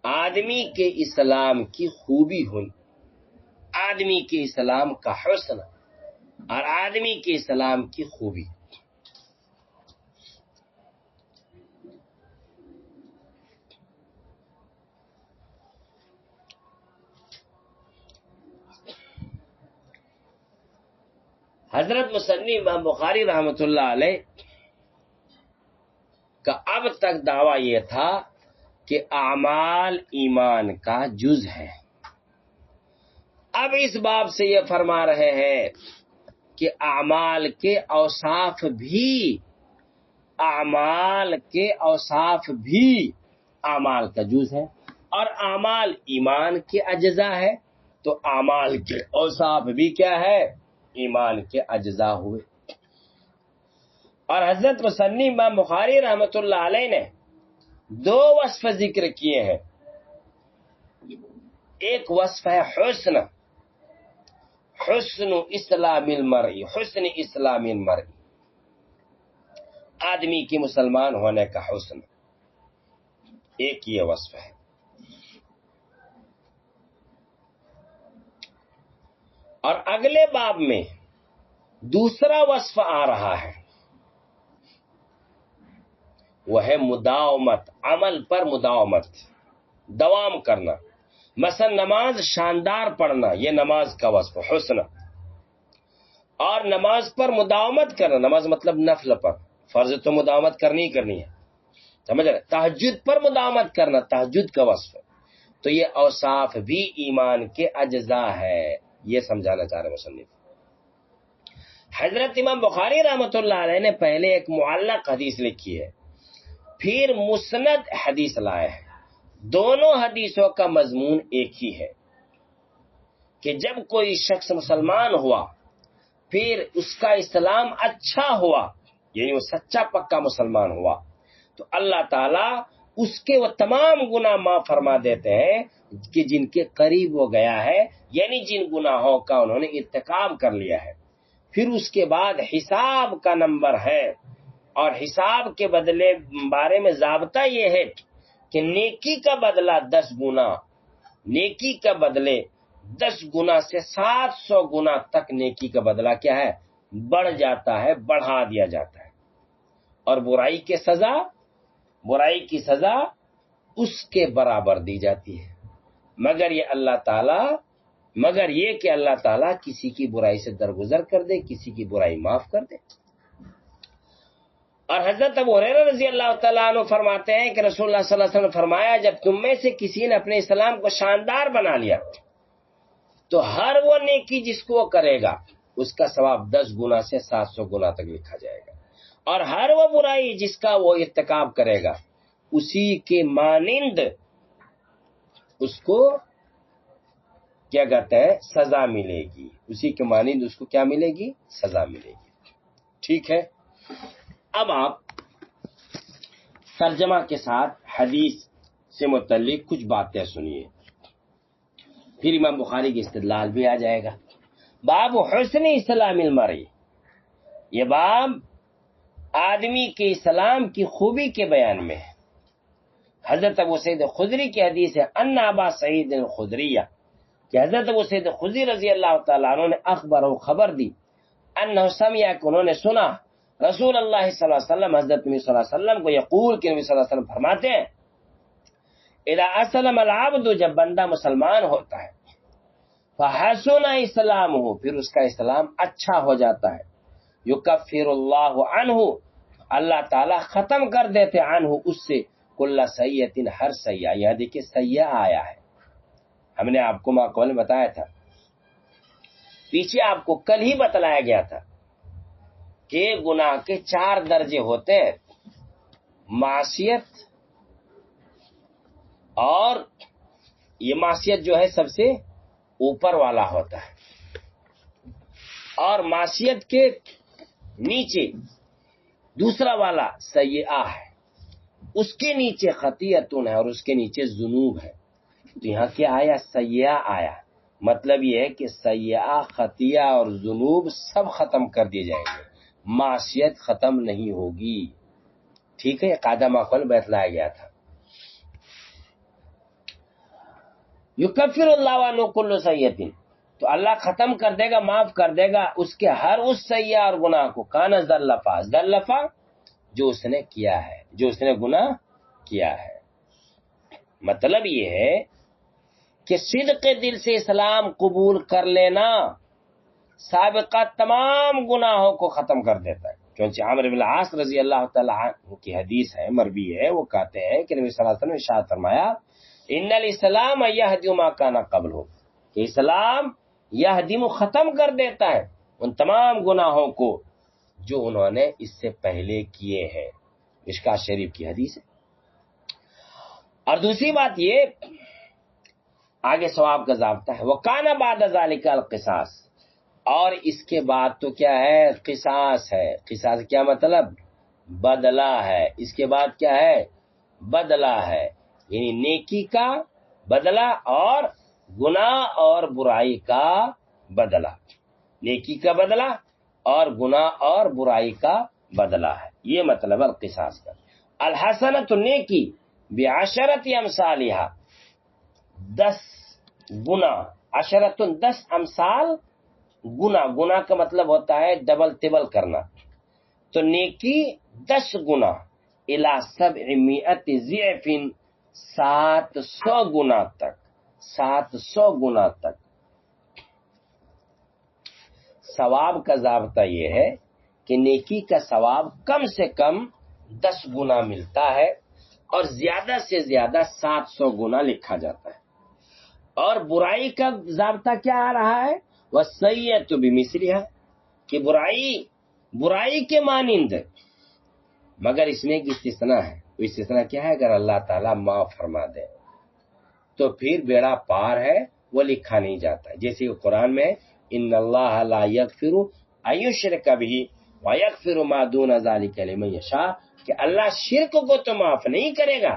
A: آدمی کے اسلام کی خوبی ہونی، آدمی کے اسلام کا حسن اور آدمی کے اسلام کی خوبی. حضرت مصنف امام بخاری رحمۃ اللہ علیہ کا اب تک دعویٰ یہ تھا کہ اعمال ایمان کا جز ہے. اب اس باب سے یہ فرما رہے ہیں کہ اعمال کے اوصاف بھی اعمال کا جز ہے، اور اعمال ایمان کے اجزاء ہے، تو اعمال کے اوصاف بھی کیا ہے؟ ایمان کے اجزاء ہوئے. اور حضرت مصنف امام بخاری رحمۃ اللہ علیہ نے دو وصف ذکر کیے ہیں. ایک وصف ہے حسن اسلام المرء، حسن اسلام المرء، آدمی کی مسلمان ہونے کا حسن، ایک یہ وصف ہے. اور اگلے باب میں دوسرا وصف آ رہا ہے، وہ ہے مداومت، عمل پر مداومت، دوام کرنا۔ مثلا نماز شاندار پڑھنا، یہ نماز کا وصف حسن، اور نماز پر مداومت کرنا، نماز مطلب نفل پر، فرض تو مداومت کرنی ہی کرنی ہے، سمجھ رہے؟ تہجد پر مداومت کرنا تہجد کا وصف ہے۔ تو یہ اوصاف بھی ایمان کے اجزاء ہے، یہ سمجھانا چاہ رہے مصنف۔ حضرت امام بخاری رحمۃ اللہ علیہ نے پہلے ایک معلق حدیث لکھی ہے، پھر مسند حدیث لائے ہیں۔ دونوں حدیثوں کا مضمون ایک ہی ہے کہ جب کوئی شخص مسلمان ہوا پھر اس کا اسلام اچھا ہوا، یعنی وہ سچا پکا مسلمان ہوا، تو اللہ تعالیٰ اس کے وہ تمام گناہ معاف فرما دیتے ہیں کہ جن کے قریب وہ گیا ہے، یعنی جن گناہوں کا انہوں نے ارتکاب کر لیا ہے۔ پھر اس کے بعد حساب کا نمبر ہے، اور حساب کے بدلے بارے میں ضابطہ یہ ہے کہ نیکی کا بدلہ 10 گنا، نیکی کا بدلے 10 گنا سے 700 گنا تک نیکی کا بدلہ کیا ہے؟ بڑھ جاتا ہے، بڑھا دیا جاتا ہے۔ اور برائی کی سزا اس کے برابر دی جاتی ہے، مگر یہ کہ اللہ تعالیٰ کسی کی برائی سے درگزر کر دے، کسی کی برائی معاف کر دے۔ اور حضرت ابو ہریرہ رضی اللہ تعالیٰ عنہ فرماتے ہیں کہ رسول اللہ صلی اللہ علیہ وسلم نے فرمایا، جب تم میں سے کسی نے اپنے اسلام کو شاندار بنا لیا تو ہر وہ نیکی جس کو وہ کرے گا اس کا ثواب 10 گنا سے 700 گنا تک لکھا جائے گا، اور ہر وہ برائی جس کا وہ ارتکاب کرے گا اسی کے مانند اس کو کیا کہتے ہیں؟ سزا ملے گی، اسی کے مانند اس کو کیا ملے گی؟ سزا ملے گی۔ ٹھیک ہے، اب آپ ترجمہ کے ساتھ حدیث سے متعلق کچھ باتیں سنیے، پھر امام بخاری کی استدلال بھی آ جائے گا۔ باب حسن اسلام المرء، یہ باب آدمی کے اسلام کی خوبی کے بیان میں ہے۔ حضرت ابو سعید خدری کی حدیث ہے، ان ابا سعید الخدریہ، کہ حضرت ابو سعید خدری رضی اللہ تعالیٰ عنہ نے خبر دی، انہ سمع، کہ انہوں نے سنا رسول اللہ صلی اللہ علیہ وسلم، حضرت نبی صلی اللہ علیہ وسلم کو یقول، کہ نبی صلی اللہ علیہ وسلم فرماتے ہیں، اذا اسلم العبد، جب بندہ مسلمان ہوتا ہے، فحسن اسلامہ، پھر اس کا اسلام اچھا ہو جاتا ہے، یکفر اللہ عنہ، اللہ تعالیٰ ختم کر دیتے عنہ اس سے، کل سیئۃ، ہر سیئہ، یہاں دیکھیں سیئہ آیا ہے، ہم نے آپ کو ماقبل بتایا تھا، پیچھے آپ کو کل ہی بتلایا گیا تھا کہ گناہ کے 4 درجے ہوتے ہیں، معصیت، اور یہ معصیت جو ہے سب سے اوپر والا ہوتا ہے، اور معصیت کے نیچے دوسرا والا سیئہ ہے، اس کے نیچے خطیئتن ہے، اور اس کے نیچے ذنوب ہے۔ تو یہاں کیا آیا؟ سیئہ آیا، مطلب یہ ہے کہ سیئہ، خطیہ اور ذنوب سب ختم کر دیے جائیں گے، معصیت ختم نہیں ہوگی۔ ٹھیک ہے، قاعدہ ماقبل بتلایا گیا تھا۔ یکفر اللہ عنہ کل سیئۃ، تو اللہ ختم کر دے گا، معاف کر دے گا اس کے ہر اس سیئہ اور گناہ کو، کانا زلفا جو اس نے کیا ہے، جو اس نے گناہ کیا ہے۔ مطلب یہ ہے کہ صدق دل سے اسلام قبول کر لینا سابقہ تمام گناہوں کو ختم کر دیتا ہے، کیونکہ عمرو بن العاص رضی اللہ تعالیٰ عنہ کی حدیث ہے، مروی ہے، وہ کہتے ہیں کہ نبی صلی اللہ علیہ وسلم نے ارشاد فرمایا، ان الاسلام یہدم ما کان قبلہ، کہ اسلام یہدم، ختم کر دیتا ہے ان تمام گناہوں کو جو انہوں نے اس سے پہلے کیے ہیں، مشکوٰۃ شریف کی حدیث ہے۔ اور دوسری بات یہ، آگے ثواب کا ضابطہ ہے، وَكَانَ بَعْدَ ذَلِكَ الْقِصَاص، اور اس کے بعد تو کیا ہے؟ قصاص ہے۔ قصاص کیا مطلب؟ بدلہ ہے۔ اس کے بعد کیا ہے؟ بدلہ ہے، یعنی نیکی کا بدلہ اور گناہ اور برائی کا بدلہ، نیکی کا بدلہ اور گناہ اور برائی کا بدلہ ہے، یہ مطلب القصاص کا۔ الحسنۃ، نیکی، بعشرۃ امثالھا، 10 گنا، عشرۃ 10 امثال گنا، گنا کا مطلب ہوتا ہے ڈبل تبل کرنا، تو نیکی 10 گنا، الی 700 ضعف، 700 گنا تک، 700 گنا تک۔ ثواب کا ضابطہ یہ ہے کہ نیکی کا ثواب کم سے کم 10 گنا ملتا ہے اور زیادہ سے زیادہ 700 گنا لکھا جاتا ہے۔ اور برائی کا ضابطہ کیا آ رہا ہے؟ وَالسَّيِّئَةُ بِمِثْلِهَا، کہ برائی کے مانند، مگر اس میں ایک استثناء ہے۔ وہ استثناء کیا ہے؟ اگر اللہ تعالیٰ معاف فرما دے تو پھر بیڑا پار ہے، وہ لکھا نہیں جاتا، جیسے کہ قرآن میں ان اللہ لا یغفر ان یشرک بہ ویغفر ما دون ذلک لمن یشاء، کہ اللہ شرک کو تو معاف نہیں کرے گا،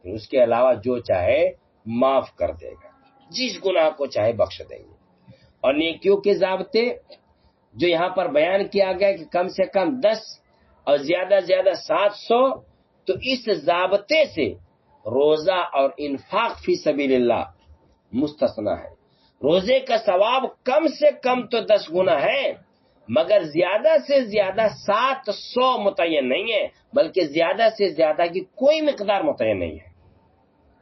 A: اس کے علاوہ جو چاہے معاف کر دے گا، جس گناہ کو چاہے بخش دیں گے۔ اور نیکیوں کے ضابطے جو یہاں پر بیان کیا گیا کہ کم سے کم 10 اور زیادہ سے زیادہ 700، تو اس ضابطے سے روزہ اور انفاق فی سبیل اللہ مستثنی ہے۔ روزے کا ثواب کم سے کم تو 10 گنا ہے، مگر زیادہ سے زیادہ 700 متعین نہیں ہے، بلکہ زیادہ سے زیادہ کی کوئی مقدار متعین نہیں ہے۔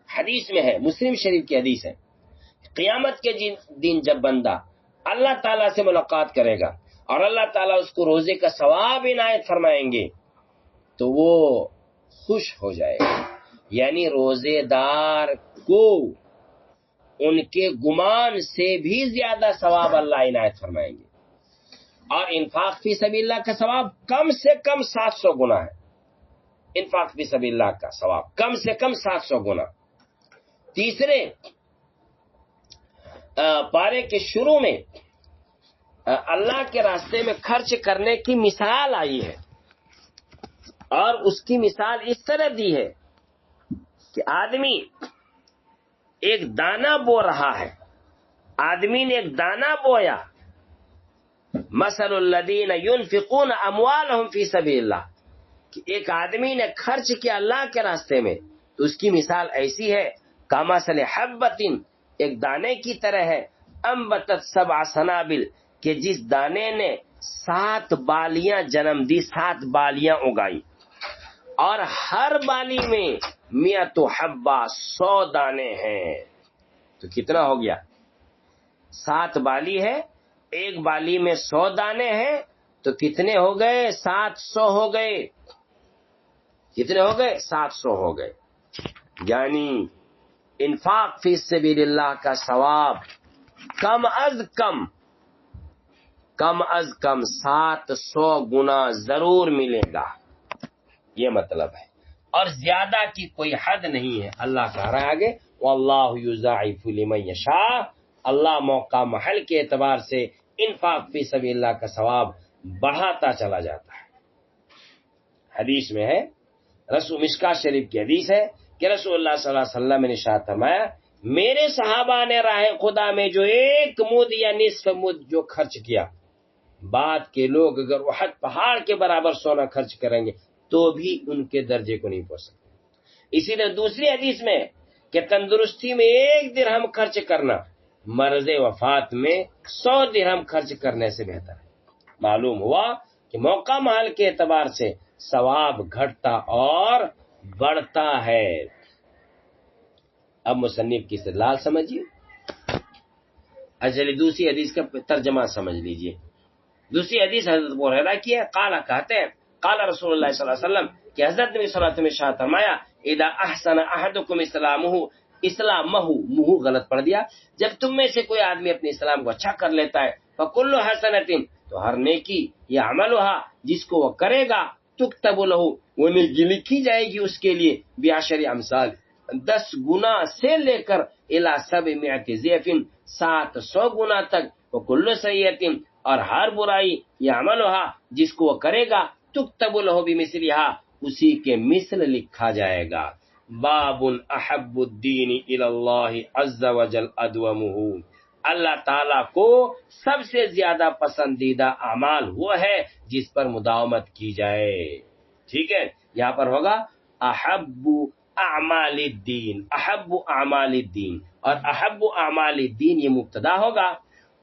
A: حدیث میں ہے، مسلم شریف کی حدیث ہے، قیامت کے دن جب بندہ اللہ تعالیٰ سے ملاقات کرے گا اور اللہ تعالیٰ اس کو روزے کا ثواب عنایت فرمائیں گے تو وہ خوش ہو جائے گا، یعنی روزے دار کو ان کے گمان سے بھی زیادہ ثواب اللہ عنایت فرمائیں گے۔ اور انفاق فی سبیل اللہ کا ثواب کم سے کم 700 گنا ہے، انفاق فی سبیل اللہ کا ثواب کم سے کم 700 گنا۔ تیسرے پارے کے شروع میں اللہ کے راستے میں خرچ کرنے کی مثال آئی ہے، اور اس کی مثال اس طرح دی ہے کہ آدمی ایک دانہ بو رہا ہے، آدمی نے ایک دانہ بویا، مثل الذین ينفقون اموالهم فی سبیل اللہ، کہ ایک آدمی نے خرچ کیا اللہ کے راستے میں، تو اس کی مثال ایسی ہے کمثل حبۃ، ایک دانے کی طرح ہے، انبتت 7 سنابل، کہ جس دانے نے 7 بالیاں جنم دی، 7 بالیاں اگائی، اور ہر بالی میں 100 حبہ، 100 دانے ہیں، تو کتنا ہو گیا؟ 7 بالی ہے، ایک بالی میں 100 دانے ہیں، تو کتنے ہو گئے؟ 700 ہو گئے۔ کتنے ہو گئے؟ 700 ہو گئے۔ یعنی انفاق فی سبیل اللہ کا ثواب کم از کم 700 گنا ضرور ملے گا، یہ مطلب ہے، اور زیادہ کی کوئی حد نہیں ہے۔ اللہ کہہ رہا ہے آگے واللہ یضاعف لمن یشاء، اللہ موقع محل کے اعتبار سے انفاق فی سبیل اللہ کا ثواب بڑھاتا چلا جاتا ہے۔ حدیث میں ہے، رسول مشکاۃ شریف کی حدیث ہے کہ رسول اللہ صلی اللہ علیہ وسلم نے ارشاد فرمایا، میرے صحابہ نے راہ خدا میں جو 1 مد یا نصف مد جو خرچ کیا، بعد کے لوگ اگر احد پہاڑ کے برابر سونا خرچ کریں گے تو بھی ان کے درجے کو نہیں پہنچ سکتے۔ اسی طرح دوسری حدیث میں کہ تندرستی میں 1 درہم خرچ کرنا مرض وفات میں 100 درہم خرچ کرنے سے بہتر ہے۔ معلوم ہوا کہ موقع محل کے اعتبار سے ثواب گھٹتا اور بڑھتا ہے۔ اب مصنف کی استدلال سمجھیے۔ چلیے دوسری حدیث کا ترجمہ سمجھ لیجئے۔ دوسری حدیث حضرت ابو ہریرہ کی ہے، قال کہتے ہیں قال رسول اللہ صلی اللہ علیہ وسلم، کہ حضرت نبی صلی اللہ علیہ وسلم نے ارشاد فرمایا، اذا احسن احدکم اسلامہ منہ غلط پڑھ دیا، جب تم میں سے کوئی آدمی اپنے اسلام کو اچھا کر لیتا ہے، فکل حسنۃ، تو ہر نیکی یا عملھا جس کو وہ کرے گا، تکتب لہ، وہ نیکی لکھی جائے گی اس کے لیے، بعشر امثال، 10 گنا سے لے کر الی 700 ضعف، 700 گنا تک، وکل سیئۃ، اور ہر برائی یا عملھا جس کو وہ کرے گا، تکتب لہ بمثلھا، اسی کے مثل لکھا جائے گا۔ باب احب الدین الی اللہ عز وجل ادومہ، اللہ تعالیٰ کو سب سے زیادہ پسندیدہ اعمال وہ ہے جس پر مداومت کی جائے۔ ٹھیک ہے، یہاں پر ہوگا احب اعمال الدین، احب اعمال الدین، اور احب اعمال الدین یہ مبتدا ہوگا،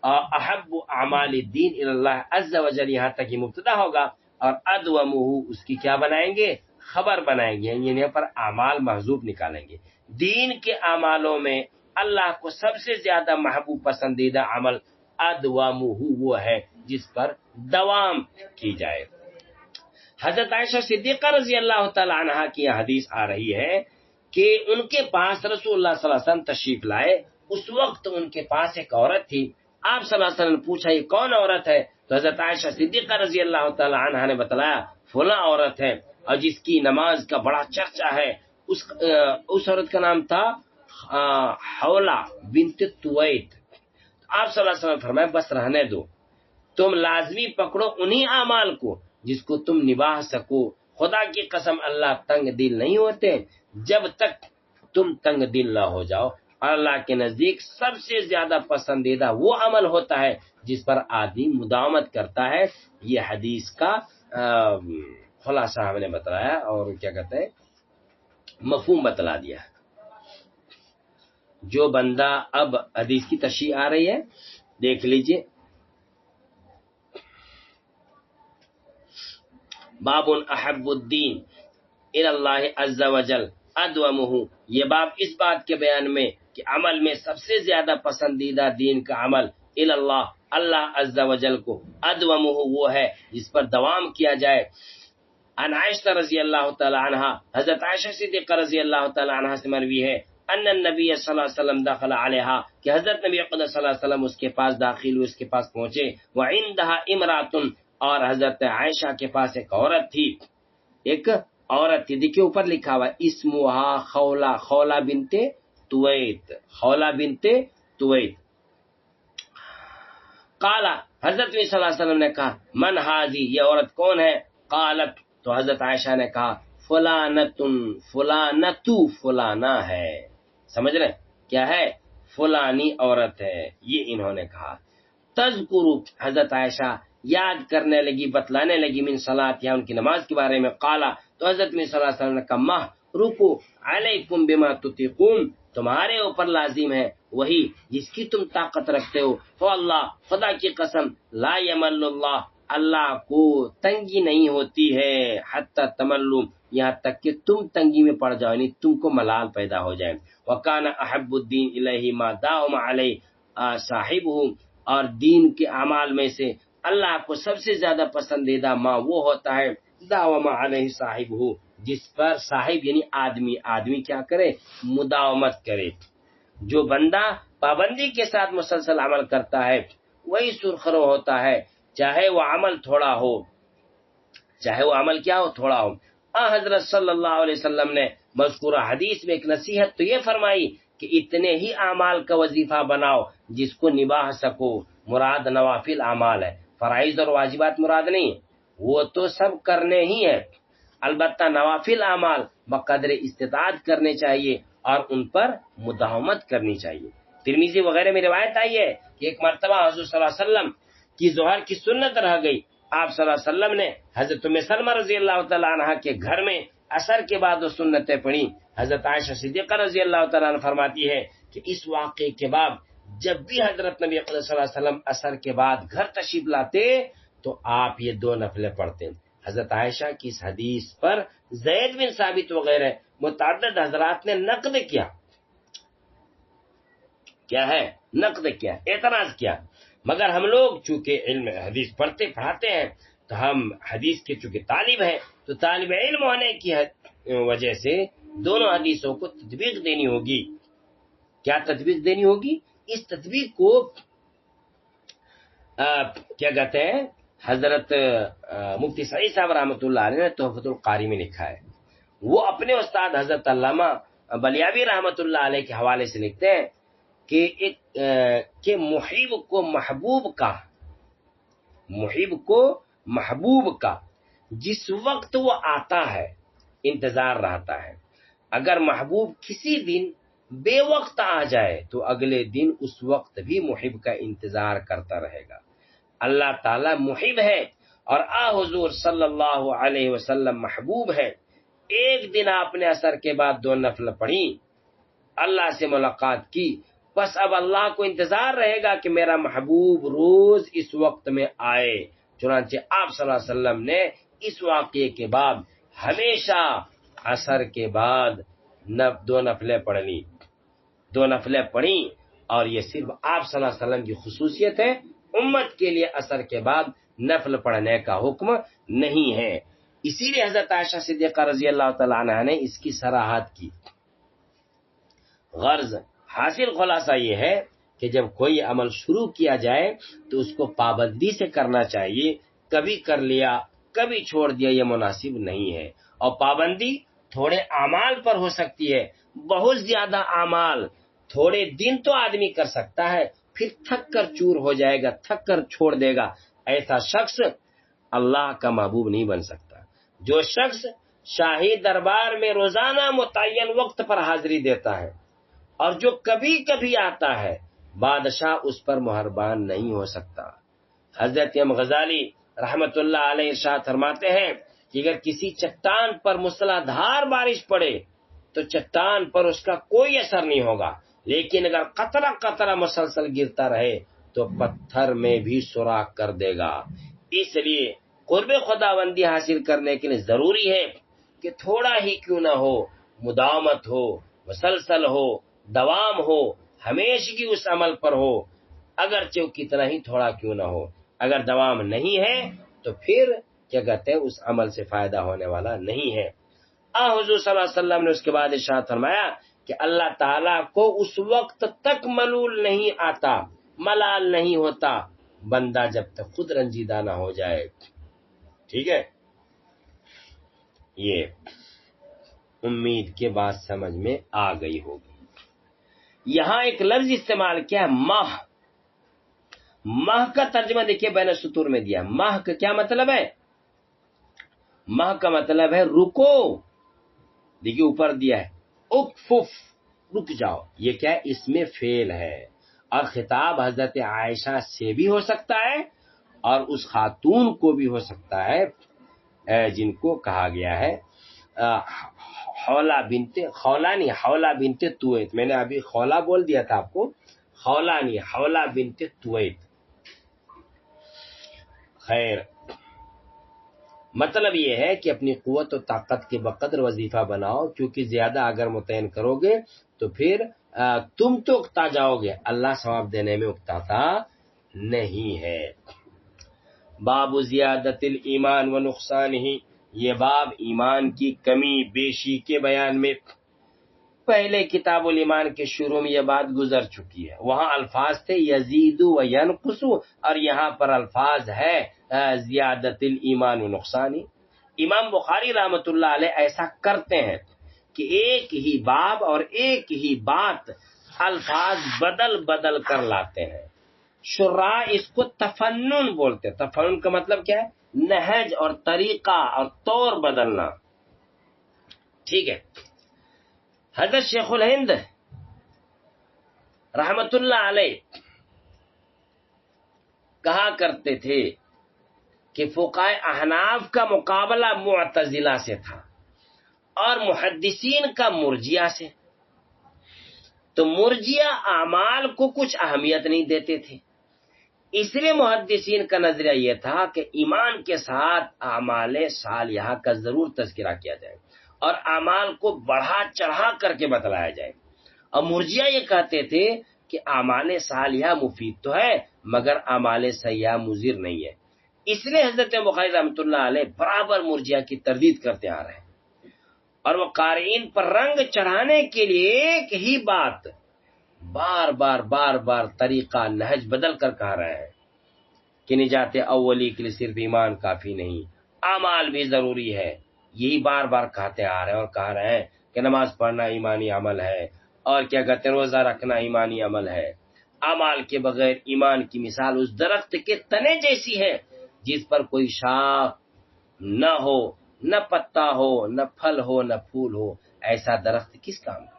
A: احب اعمال الدین الی اللہ عز وجل یہاں تک یہ مبتدا ہوگا، اور ادومہ اس کی کیا بنائیں گے؟ خبر بنائیں گے، یعنی یہاں پر اعمال محذوف نکالیں گے۔ دین کے اعمالوں میں اللہ کو سب سے زیادہ محبوب پسندیدہ عمل ادومہ وہ ہے جس پر دوام کی جائے۔ حضرت عائشہ صدیقہ رضی اللہ تعالی عنہا کی یہ حدیث آ رہی ہے کہ ان کے پاس رسول اللہ صلی اللہ علیہ وسلم تشریف لائے، اس وقت ان کے پاس ایک عورت تھی۔ آپ صلی اللہ علیہ وسلم نے پوچھا یہ کون عورت ہے؟ تو حضرت عائشہ صدیقہ رضی اللہ تعالی عنہا نے بتلایا فلاں عورت ہے، اور جس کی نماز کا بڑا چرچا ہے۔ اس عورت کا نام تھا حولہ بنت طویت۔ آپ صلی اللہ علیہ وسلم فرمایا بس رہنے دو، تم لازمی پکڑو انہی اعمال کو جس کو تم نبھا سکو۔ خدا کی قسم اللہ تنگ دل نہیں ہوتے جب تک تم تنگ دل نہ ہو جاؤ، اور اللہ کے نزدیک سب سے زیادہ پسندیدہ وہ عمل ہوتا ہے جس پر آدمی مداومت کرتا ہے۔ یہ حدیث کا خلاصہ ہم نے بتلایا، اور کیا کہتے ہیں مفہوم بتلا دیا۔ جو بندہ اب حدیث کی تشریح آ رہی ہے دیکھ لیجئے، باب احب الدین الی اللہ عز وجل ادومہ، یہ باب اس بات کے بیان میں کہ عمل میں سب سے زیادہ پسندیدہ دین کا عمل الی اللہ، اللہ عز وجل کو ادومہ وہ ہے جس پر دوام کیا جائے۔ عن عائشہ رضی اللہ تعالی عنہ، حضرت عائشہ صدیقہ رضی اللہ تعالی عنہ سے مروی ہے ان النبی صلی اللہ علیہ وسلم دخل علیہا، کہ حضرت نبی اقدس صلی اللہ علیہ وسلم اس کے پاس داخل ہوئے، اس کے پاس پہنچے۔ وعندها امرأۃ، اور حضرت عائشہ کے پاس ایک عورت تھی، ایک عورت تھی، دیکھیں اوپر لکھا ہوا اسمہا خولہ، خولہ بنت طویت، خولہ بنت طویت۔ قال، حضرت نبی صلی اللہ علیہ وسلم نے کہا من ہاذی، یہ عورت کون ہے؟ قالت، تو حضرت عائشہ نے کہا فلانتن، فلانتو فلانا ہے، سمجھ رہے کیا ہے؟ فلانی عورت ہے، یہ انہوں نے کہا۔ تذکر، حضرت عائشہ یاد کرنے لگی، بتلانے لگی من صلاۃ، یا ان کی نماز کے بارے میں۔ قالا، تو حضرت میں صلی اللہ علیہ وسلم نے کہا مہ رکو علیکم بما تطیقون، تمہارے اوپر لازم ہے وہی جس کی تم طاقت رکھتے ہو۔ فواللہ، خدا کی قسم، لا یمل اللہ، اللہ کو تنگی نہیں ہوتی ہے، حتی تملو، یہاں تک کہ تم تنگی میں پڑ جاؤ، یعنی تم کو ملال پیدا ہو جائے۔ وکان احب الدین الیہ ما داوم علیہ صاحبہ، اور دین کے اعمال میں سے اللہ کو سب سے زیادہ پسندیدہ ما وہ ہوتا ہے داوم علیہ صاحبہ، جس پر صاحب یعنی آدمی کیا کرے؟ مداومت کرے۔ جو بندہ پابندی کے ساتھ مسلسل عمل کرتا ہے وہی سرخرو ہوتا ہے، چاہے وہ عمل تھوڑا ہو، چاہے وہ عمل کیا ہو، تھوڑا ہو۔ حضرت صلی اللہ علیہ وسلم نے مذکورہ حدیث میں ایک نصیحت تو یہ فرمائی کہ اتنے ہی اعمال کا وظیفہ بناؤ جس کو نبھا سکو۔ مراد نوافل اعمال ہے، فرائض اور واجبات مراد نہیں، وہ تو سب کرنے ہی ہیں، البتہ نوافل اعمال بقدر استطاعت کرنے چاہیے اور ان پر مداومت کرنی چاہیے۔ ترمذی وغیرہ میں روایت آئی ہے کہ ایک مرتبہ حضور صلی اللہ علیہ وسلم کی ظہر کی سنت رہ گئی، آپ صلی اللہ علیہ وسلم نے حضرت ام سلمہ رضی اللہ تعالی عنہ کے گھر میں عصر کے بعد وہ سنتیں پڑھی۔ حضرت عائشہ صدیقہ رضی اللہ تعالی عنہ فرماتی ہے کہ اس واقعے کے بعد جب بھی حضرت نبی اکرم صلی اللہ علیہ وسلم عصر کے بعد گھر تشریف لاتے تو آپ یہ 2 نفلیں پڑھتے۔ حضرت عائشہ کی اس حدیث پر زید بن ثابت وغیرہ متعدد حضرات نے نقد کیا ہے، نقد کیا، اعتراض کیا، مگر ہم لوگ چونکہ علم حدیث پڑھاتے ہیں تو ہم حدیث کے چونکہ طالب ہیں تو طالب علم ہونے کی وجہ سے دونوں حدیثوں کو تطبیق دینی ہوگی۔ کیا تطبیق دینی ہوگی؟ اس تطبیق کو کیا کہتے ہیں، حضرت مفتی سعید صاحب رحمۃ اللہ علیہ نے تحفۃ القاری میں لکھا ہے۔ وہ اپنے استاد حضرت علامہ بلیابی رحمۃ اللہ علیہ کے حوالے سے لکھتے ہیں کہ محب کو محبوب کا جس وقت وہ آتا ہے انتظار رہتا ہے، اگر محبوب کسی دن بے وقت آ جائے تو اگلے دن اس وقت بھی محب کا انتظار کرتا رہے گا۔ اللہ تعالی محب ہے اور حضور صلی اللہ علیہ وسلم محبوب ہے۔ ایک دن آپ نے عصر کے بعد 2 نفل پڑھی، اللہ سے ملاقات کی، بس اب اللہ کو انتظار رہے گا کہ میرا محبوب روز اس وقت میں آئے۔ چنانچہ آپ صلی اللہ علیہ وسلم نے اس واقعے کے بعد ہمیشہ عصر کے بعد 2 نفلیں پڑھ لی، 2 نفلیں پڑھی، اور یہ صرف آپ صلی اللہ علیہ وسلم کی خصوصیت ہے، امت کے لیے عصر کے بعد نفل پڑھنے کا حکم نہیں ہے۔ اسی لیے حضرت عائشہ صدیقہ رضی اللہ تعالی عنہا نے اس کی صراحت کی۔ غرض حاصل خلاصہ یہ ہے کہ جب کوئی عمل شروع کیا جائے تو اس کو پابندی سے کرنا چاہیے، کبھی کر لیا کبھی چھوڑ دیا یہ مناسب نہیں ہے۔ اور پابندی تھوڑے اعمال پر ہو سکتی ہے، بہت زیادہ اعمال تھوڑے دن تو آدمی کر سکتا ہے، پھر تھک کر چور ہو جائے گا، تھک کر چھوڑ دے گا، ایسا شخص اللہ کا محبوب نہیں بن سکتا۔ جو شخص شاہی دربار میں روزانہ متعین وقت پر حاضری دیتا ہے اور جو کبھی کبھی آتا ہے، بادشاہ اس پر مہربان نہیں ہو سکتا۔ حضرت غزالی رحمت اللہ علیہ ارشاد فرماتے ہیں کہ اگر کسی چٹان پر موسلا دھار بارش پڑے تو چٹان پر اس کا کوئی اثر نہیں ہوگا، لیکن اگر قطرہ قطرہ مسلسل گرتا رہے تو پتھر میں بھی سوراخ کر دے گا۔ اس لیے قرب خداوندی حاصل کرنے کے لیے ضروری ہے کہ تھوڑا ہی کیوں نہ ہو، مداومت ہو، مسلسل ہو، دوام ہو، ہمیشگی اس عمل پر ہو، اگرچہ کتنا ہی تھوڑا کیوں نہ ہو۔ اگر دوام نہیں ہے تو پھر کیا کہتے ہیں اس عمل سے فائدہ ہونے والا نہیں ہے۔ حضور صلی اللہ علیہ وسلم نے اس کے بعد ارشاد فرمایا کہ اللہ تعالیٰ کو اس وقت تک ملول نہیں آتا، ملال نہیں ہوتا بندہ جب تک خود رنجیدہ نہ ہو جائے۔ ٹھیک ہے، یہ امید کے بعد سمجھ میں آ گئی ہوگی۔ یہاں ایک لفظ استعمال کیا ہے، ماہ۔ ماہ کا ترجمہ دیکھیے بین السطور میں دیا۔ ماہ کا کیا مطلب ہے؟ ماہ کا مطلب ہے رکو، دیکھیے اوپر دیا ہے اکفف، رک جاؤ، یہ کیا ہے؟ اس میں فعل ہے، اور خطاب حضرت عائشہ سے بھی ہو سکتا ہے اور اس خاتون کو بھی ہو سکتا ہے جن کو کہا گیا ہے حولہ بنت تویت۔ میں نے ابھی خولہ بول دیا تھا آپ کو، خولہ نہیں، حولہ بنت تویت۔ خیر، مطلب یہ ہے کہ اپنی قوت و طاقت کے بقدر وظیفہ بناؤ، کیونکہ زیادہ اگر متعین کرو گے تو پھر تم تو اکتا جاؤ گے، اللہ ثواب دینے میں اکتاتا نہیں ہے۔ باب زیادت الایمان و نقصان ہی، یہ باب ایمان کی کمی بیشی کے بیان میں۔ پہلے کتاب الایمان کے شروع میں یہ بات گزر چکی ہے، وہاں الفاظ تھے یزید و ینقص، اور یہاں پر الفاظ ہے زیادت الایمان و نقصانی۔ امام بخاری رحمۃ اللہ علیہ ایسا کرتے ہیں کہ ایک ہی باب اور ایک ہی بات الفاظ بدل بدل کر لاتے ہیں۔ شراح اس کو تفنن بولتے ہیں۔ تفنن کا مطلب کیا ہے؟ نہج اور طریقہ اور طور بدلنا۔ ٹھیک ہے، حضرت شیخ الہند رحمت اللہ علیہ کہا کرتے تھے کہ فقہائے احناف کا مقابلہ معتزلہ سے تھا اور محدثین کا مرجیہ سے۔ تو مرجیہ اعمال کو کچھ اہمیت نہیں دیتے تھے، اس لیے محدثین کا نظریہ یہ تھا کہ ایمان کے ساتھ اعمال صالحہ کا ضرور تذکرہ کیا جائے اور اعمال کو بڑھا چڑھا کر کے بتلایا جائے۔ اور مرجیہ یہ کہتے تھے کہ اعمال صالحہ مفید تو ہے مگر اعمال سیئہ مضر نہیں ہے۔ اس لیے حضرت بخاری رحمۃ اللہ علیہ برابر مرجیہ کی تردید کرتے آ رہے ہیں، اور وہ قارئین پر رنگ چڑھانے کے لیے ایک ہی بات بار بار طریقہ نہج بدل کر کہہ رہے ہیں کہ نجات اولی کے لیے صرف ایمان کافی نہیں، اعمال بھی ضروری ہے۔ یہی بار بار کہتے آ رہے ہیں اور کہہ رہے ہیں کہ نماز پڑھنا ایمانی عمل ہے، اور کیا کہتے ہیں روزہ رکھنا ایمانی عمل ہے۔ اعمال کے بغیر ایمان کی مثال اس درخت کے تنے جیسی ہے جس پر کوئی شاخ نہ ہو، نہ پتا ہو، نہ پھل ہو، نہ پھول ہو، ایسا درخت کس کام کا؟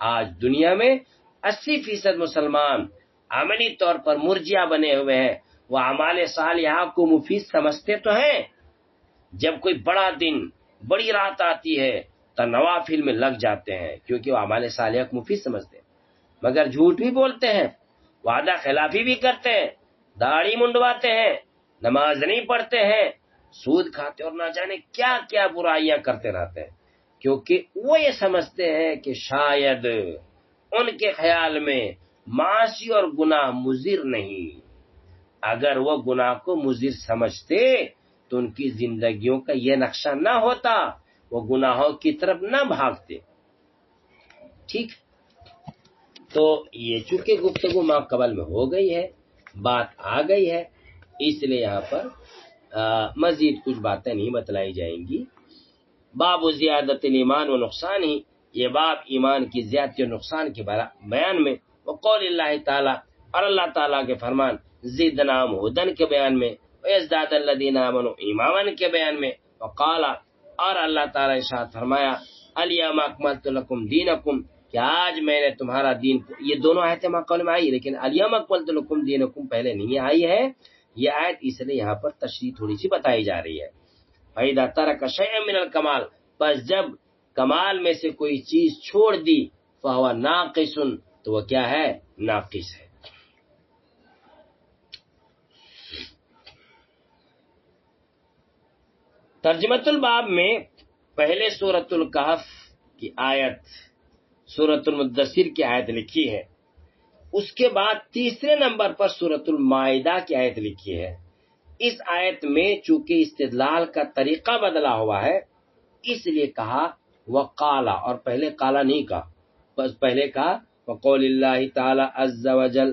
A: آج دنیا میں 80% مسلمان عملی طور پر مرجیہ بنے ہوئے ہیں۔ وہ اعمال صالحہ کو مفید سمجھتے تو ہیں، جب کوئی بڑا دن بڑی رات آتی ہے تو نوافل میں لگ جاتے ہیں کیونکہ وہ اعمال صالحہ کو مفید سمجھتے ہیں، مگر جھوٹ بھی بولتے ہیں، وعدہ خلافی بھی کرتے ہیں، داڑھی منڈواتے ہیں، نماز نہیں پڑھتے ہیں، سود کھاتے اور نہ جانے کیا کیا برائیاں کرتے رہتے ہیں، کیونکہ وہ یہ سمجھتے ہیں کہ شاید ان کے خیال میں معاصی اور گناہ مضر نہیں۔ اگر وہ گناہ کو مضر سمجھتے تو ان کی زندگیوں کا یہ نقشہ نہ ہوتا، وہ گناہوں کی طرف نہ بھاگتے۔ ٹھیک، تو یہ چونکہ گفتگو ما قبل میں ہو گئی ہے، بات آ گئی ہے، اس لیے یہاں پر مزید کچھ باتیں نہیں بتلائی جائیں گی۔ باب زیادت الایمان و نقصان ہی، یہ باب ایمان کی زیادتی اور نقصان کے بیان میں، وقول اللہ تعالی، اور اللہ تعالیٰ کے فرمان زدنا ہدن کے بیان میں، ویزداد الذین آمنوا ایمانا کے بیان میں، وقال، اور اللہ تعالیٰ نے ارشاد فرمایا الیوم اکملت لکم دینکم، کہ آج میں نے تمہارا دین، یہ دونوں آیتیں ماقبل میں آئی، لیکن الیوم اکملت لکم دینکم پہلے نہیں آئی ہے یہ آیت، اس لیے یہاں پر تشریح تھوڑی سی بتائی جا رہی ہے۔ فَإِذَا تَرَكَ شَيْئًا مِنَ الْكَمَالِ، بس جب کمال میں سے کوئی چیز چھوڑ دی، فَهُوَ نَاقِصٌ، تو وہ کیا ہے؟ ناقص ہے۔ ترجمۃ الباب میں پہلے سورۃ الکہف کی آیت، سورۃ المدثر کی آیت لکھی ہے، اس کے بعد تیسرے نمبر پر سورۃ المائدہ کی آیت لکھی ہے۔ اس آیت میں چونکہ استدلال کا طریقہ بدلا ہوا ہے، اس لیے کہا وقالا، اور پہلے قالا نہیں کہا، بس پہلے کہا وقول اللہ تعالی عز وجل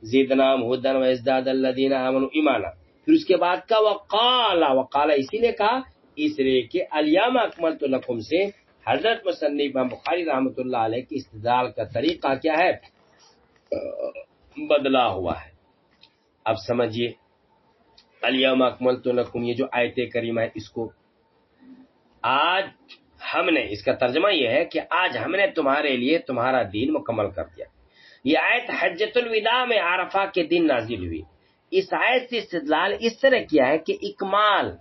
A: زدنا ہدی وازداد الذین آمنوا ایمانا، پھر اس کے بعد کا وقالا، وقالا اسی لیے کہا اس لیے کہ الیوم اکملت لکم سے حضرت مصنف امام بخاری رحمۃ اللہ علیہ کی استدلال کا طریقہ کیا ہے؟ بدلا ہوا ہے۔ اب سمجھیے الیوم اکملت لکم، یہ جو آیت کریمہ ہے، اس کو آج ہم نے، اس کا ترجمہ یہ ہے کہ آج ہم نے تمہارے لیے تمہارا دین مکمل کر دیا۔ یہ آیت حجۃ الوداع میں عرفہ کے دن نازل ہوئی۔ اس آیت سے استدلال اس طرح کیا ہے کہ اکمال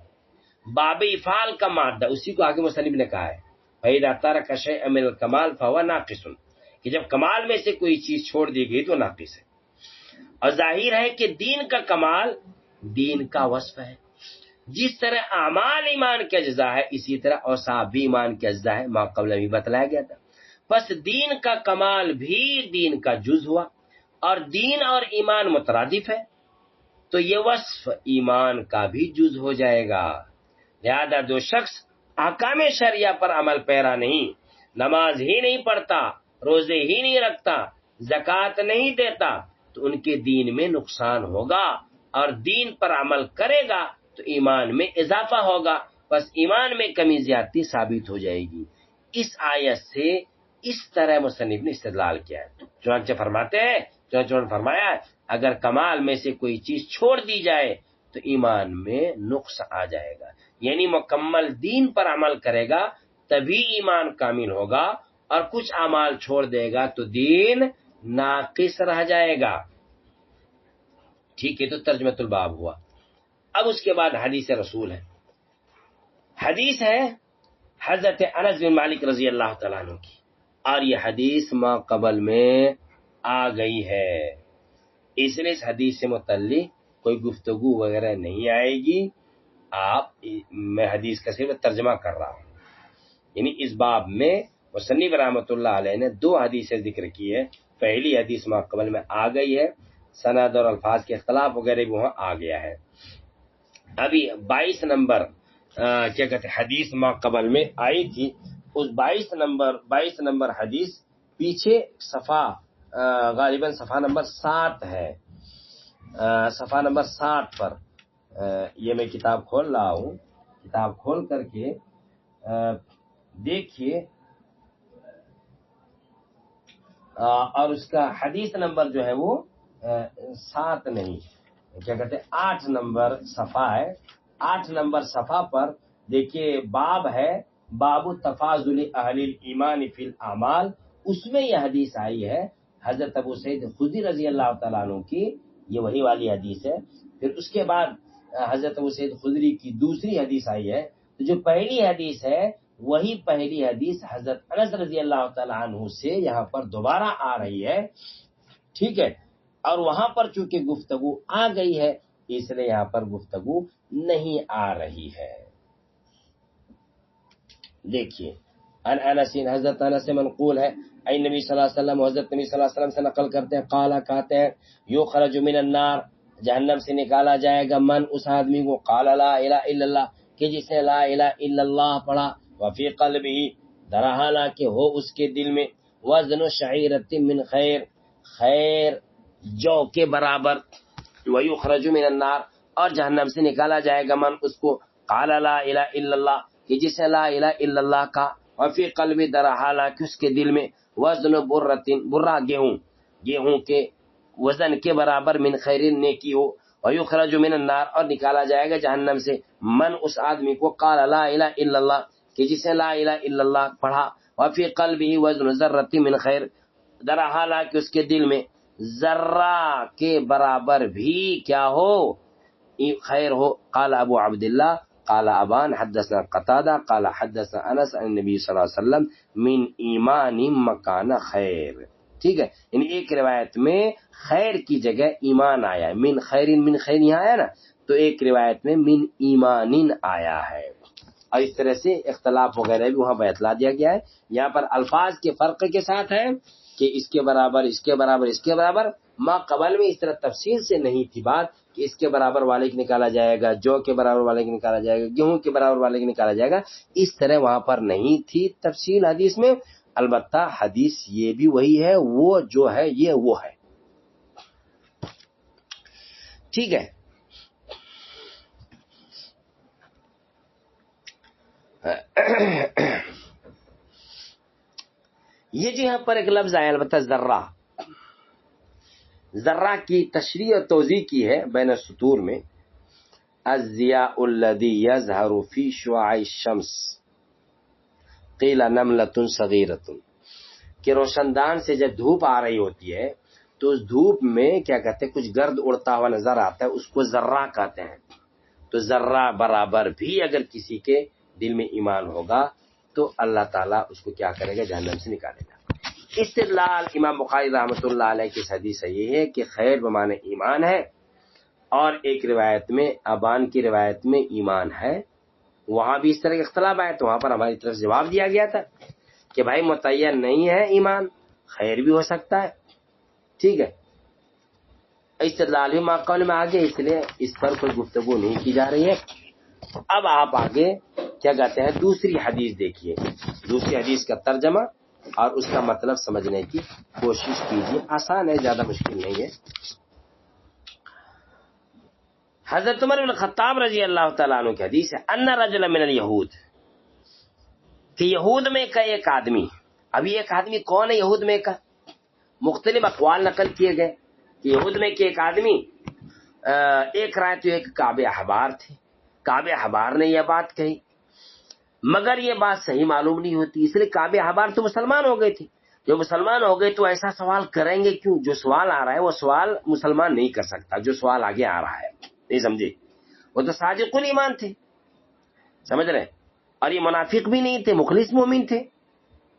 A: باب افعال کا مادہ، اسی کو آگے مصنف نے کہا ہے فَإِذَا تَرَكَ شَيْئًا مِنَ الْكَمَالِ فَهُوَ نَاقِصٌ، کہ جب کمال میں سے کوئی چیز چھوڑ دی گئی تو ناقص ہے۔ اور ظاہر ہے کہ دین کا کمال دین کا وصف ہے، جس طرح اعمال ایمان کے اجزاء ہے اسی طرح اوصاف بھی ایمان کے اجزاء ہے، ما قبل بھی بتلایا گیا تھا۔ پس دین کا کمال بھی دین کا جز ہوا، اور دین اور ایمان مترادف ہے، تو یہ وصف ایمان کا بھی جز ہو جائے گا۔ لہذا جو شخص احکام شریعہ پر عمل پیرا نہیں، نماز ہی نہیں پڑھتا، روزے ہی نہیں رکھتا، زکوٰۃ نہیں دیتا، تو ان کے دین میں نقصان ہوگا، اور دین پر عمل کرے گا تو ایمان میں اضافہ ہوگا، بس ایمان میں کمی زیادتی ثابت ہو جائے گی۔ اس آیت سے اس طرح مصنف نے استدلال کیا ہے، چنانچہ فرماتے ہیں، چنانچہ فرمایا ہے اگر کمال میں سے کوئی چیز چھوڑ دی جائے تو ایمان میں نقص آ جائے گا، یعنی مکمل دین پر عمل کرے گا تبھی ایمان کامل ہوگا، اور کچھ اعمال چھوڑ دے گا تو دین ناقص رہ جائے گا۔ ٹھیک ہے، تو ترجمۃ الباب ہوا۔ اب اس کے بعد حدیث رسول ہے، حدیث ہے حضرت انس بن مالک رضی اللہ تعالیٰ عنہ کی، اور یہ حدیث ما قبل میں آ گئی ہے، اس لیے اس حدیث سے متعلق کوئی گفتگو وغیرہ نہیں آئے گی، میں حدیث کا صرف ترجمہ کر رہا ہوں۔ یعنی اس باب میں مصنف رحمۃ اللہ علیہ نے دو حدیثیں ذکر کی ہے، پہلی حدیث ما قبل میں آ گئی ہے، سند اور الفاظ کے اختلاف وغیرہ بھی وہاں آ گیا ہے۔ ابھی 22 نمبر کیا کہتے حدیث ما قبل میں آئی تھی، اس 22 نمبر حدیث پیچھے صفحہ غالباً صفحہ نمبر 7 ہے، صفحہ نمبر 7 پر یہ میں کتاب کھول رہا ہوں، کتاب کھول کر کے دیکھیے، اور اس کا حدیث نمبر جو ہے وہ 7 نہیں، کیا کہتے 8 نمبر صفحہ ہے، 8 نمبر صفحہ پر دیکھیے باب ہے، باب تفاضل اہل الایمان فی الاعمال، اس میں یہ حدیث آئی ہے حضرت ابو سعید خدری رضی اللہ تعالیٰ عنہ کی، یہ وہی والی حدیث ہے۔ پھر اس کے بعد حضرت ابو سعید خدری کی دوسری حدیث آئی ہے، تو جو پہلی حدیث ہے وہی پہلی حدیث حضرت انس رضی اللہ تعالی عنہ سے یہاں پر دوبارہ آ رہی ہے، ٹھیک ہے، اور وہاں پر چونکہ گفتگو آ گئی ہے اس لیے یہاں پر گفتگو نہیں آ رہی ہے۔ دیکھیے انس، حضرت انس سے منقول ہے، اے نبی صلی اللہ علیہ وسلم، حضرت نبی صلی اللہ علیہ وسلم سے نقل کرتے ہیں، قالا کہتے ہیں، یخرج من النار، جہنم سے نکالا جائے گا، من اس آدمی کو، قال لا الہ الا اللہ، کہ جس نے لا الہ الا اللہ پڑھا، وفی قلبہ، درحالہ کہ ہو اس کے دل میں، وزن شعیرۃ من خیر، خیر جو کے برابر، ویخرج من النار، اور جہنم سے نکالا جائے گا، من اس کو، قال لا الہ الا اللہ، کہ جس نے لا الہ الا اللہ کا، وفی قلب، درحالہ کہ اس کے دل میں، وزن برۃ، برہ گیہوں کے وزن کے برابر، من خیر نیکی ہو، ویخرج من النار، اور نکالا جائے گا جہنم سے، من اس آدمی کو، قال لا الہ الا اللہ، کہ جس نے لا الہ الا اللہ پڑھا، وفی قلبہ وزن ذرۃ من خیر، درحالہ کہ اس کے دل میں ذرہ کے برابر بھی کیا ہو، خیر ہو۔ قال ابو عبداللہ قال ابان حدثنا قتادہ قال حدثنا انس عن النبی صلی اللہ علیہ وسلم من ایمان مکان خیر، ٹھیک ہے، یعنی ایک روایت میں خیر کی جگہ ایمان آیا ہے، من خیر، من خیر یہاں آیا نا، تو ایک روایت میں من ایمان آیا ہے، اور اس طرح سے اختلاف وغیرہ بھی وہاں بتلا دیا گیا ہے۔ یہاں پر الفاظ کے فرق کے ساتھ ہے کہ اس کے برابر، اس کے برابر، اس کے برابر، ما قبل میں اس طرح تفصیل سے نہیں تھی بات کہ اس کے برابر والے کی نکالا جائے گا، جو کے برابر والے کی نکالا جائے گا، گیہوں کے برابر والے کی نکالا جائے گا، اس طرح وہاں پر نہیں تھی تفصیل حدیث میں، البتہ حدیث یہ بھی وہی ہے، وہ جو ہے یہ وہ ہے، ٹھیک ہے۔ یہ جو یہاں پر ایک لفظ آیا البتہ ذرہ، ذرہ کی تشریح اور توضیح کی ہے بین السطور میں، الضیاء الذی یظہر فی شعاع الشمس قیل نملۃ صغیرۃ، کہ روشن دان سے جب دھوپ آ رہی ہوتی ہے تو اس دھوپ میں کیا کہتے ہیں، کچھ گرد اڑتا ہوا نظر آتا ہے، اس کو ذرہ کہتے ہیں، تو ذرہ برابر بھی اگر کسی کے دل میں ایمان ہوگا تو اللہ تعالیٰ اس کو کیا کرے گا، جہنم سے نکالے گا۔ استدلال امام بخاری رحمۃ اللہ علیہ کی حدیث یہ ہے کہ خیر بمعنی ایمان ہے، اور ایک روایت میں ابان کی روایت میں ایمان ہے، وہاں بھی اس طرح کے اختلاف آئے تو وہاں پر ہماری طرف جواب دیا گیا تھا کہ بھائی متعین نہیں ہے ایمان، خیر بھی ہو سکتا ہے، ٹھیک ہے۔ استدلال بھی قول میں آگے، اس لیے اس پر کوئی گفتگو نہیں کی جا رہی ہے۔ اب آپ آگے کیا کہتے ہیں، دوسری حدیث دیکھیے، دوسری حدیث کا ترجمہ اور اس کا مطلب سمجھنے کی کوشش کیجیے، آسان ہے، زیادہ مشکل نہیں ہے۔ حضرت عمر بن خطاب رضی اللہ تعالیٰ عنہ کی حدیث ہے، ان رجل من الیہود، کہ یہود میں کا ایک آدمی، ابھی ایک آدمی کون ہے یہود میں کا، مختلف اقوال نقل کیے گئے کہ یہود میں کے ایک آدمی، ایک رائے تو ایک کعب احبار تھے، کعب احبار نے یہ بات کہی، مگر یہ بات صحیح معلوم نہیں ہوتی، اس لیے کعب احبار تو مسلمان ہو گئے تھے، جو مسلمان ہو گئے تو ایسا سوال کریں گے کیوں، جو سوال آ رہا ہے وہ سوال مسلمان نہیں کر سکتا، جو سوال آگے آ رہا ہے، نہیں سمجھے، وہ تو صادق الایمان تھے، سمجھ رہے، اور یہ منافق بھی نہیں تھے، مخلص مومن تھے،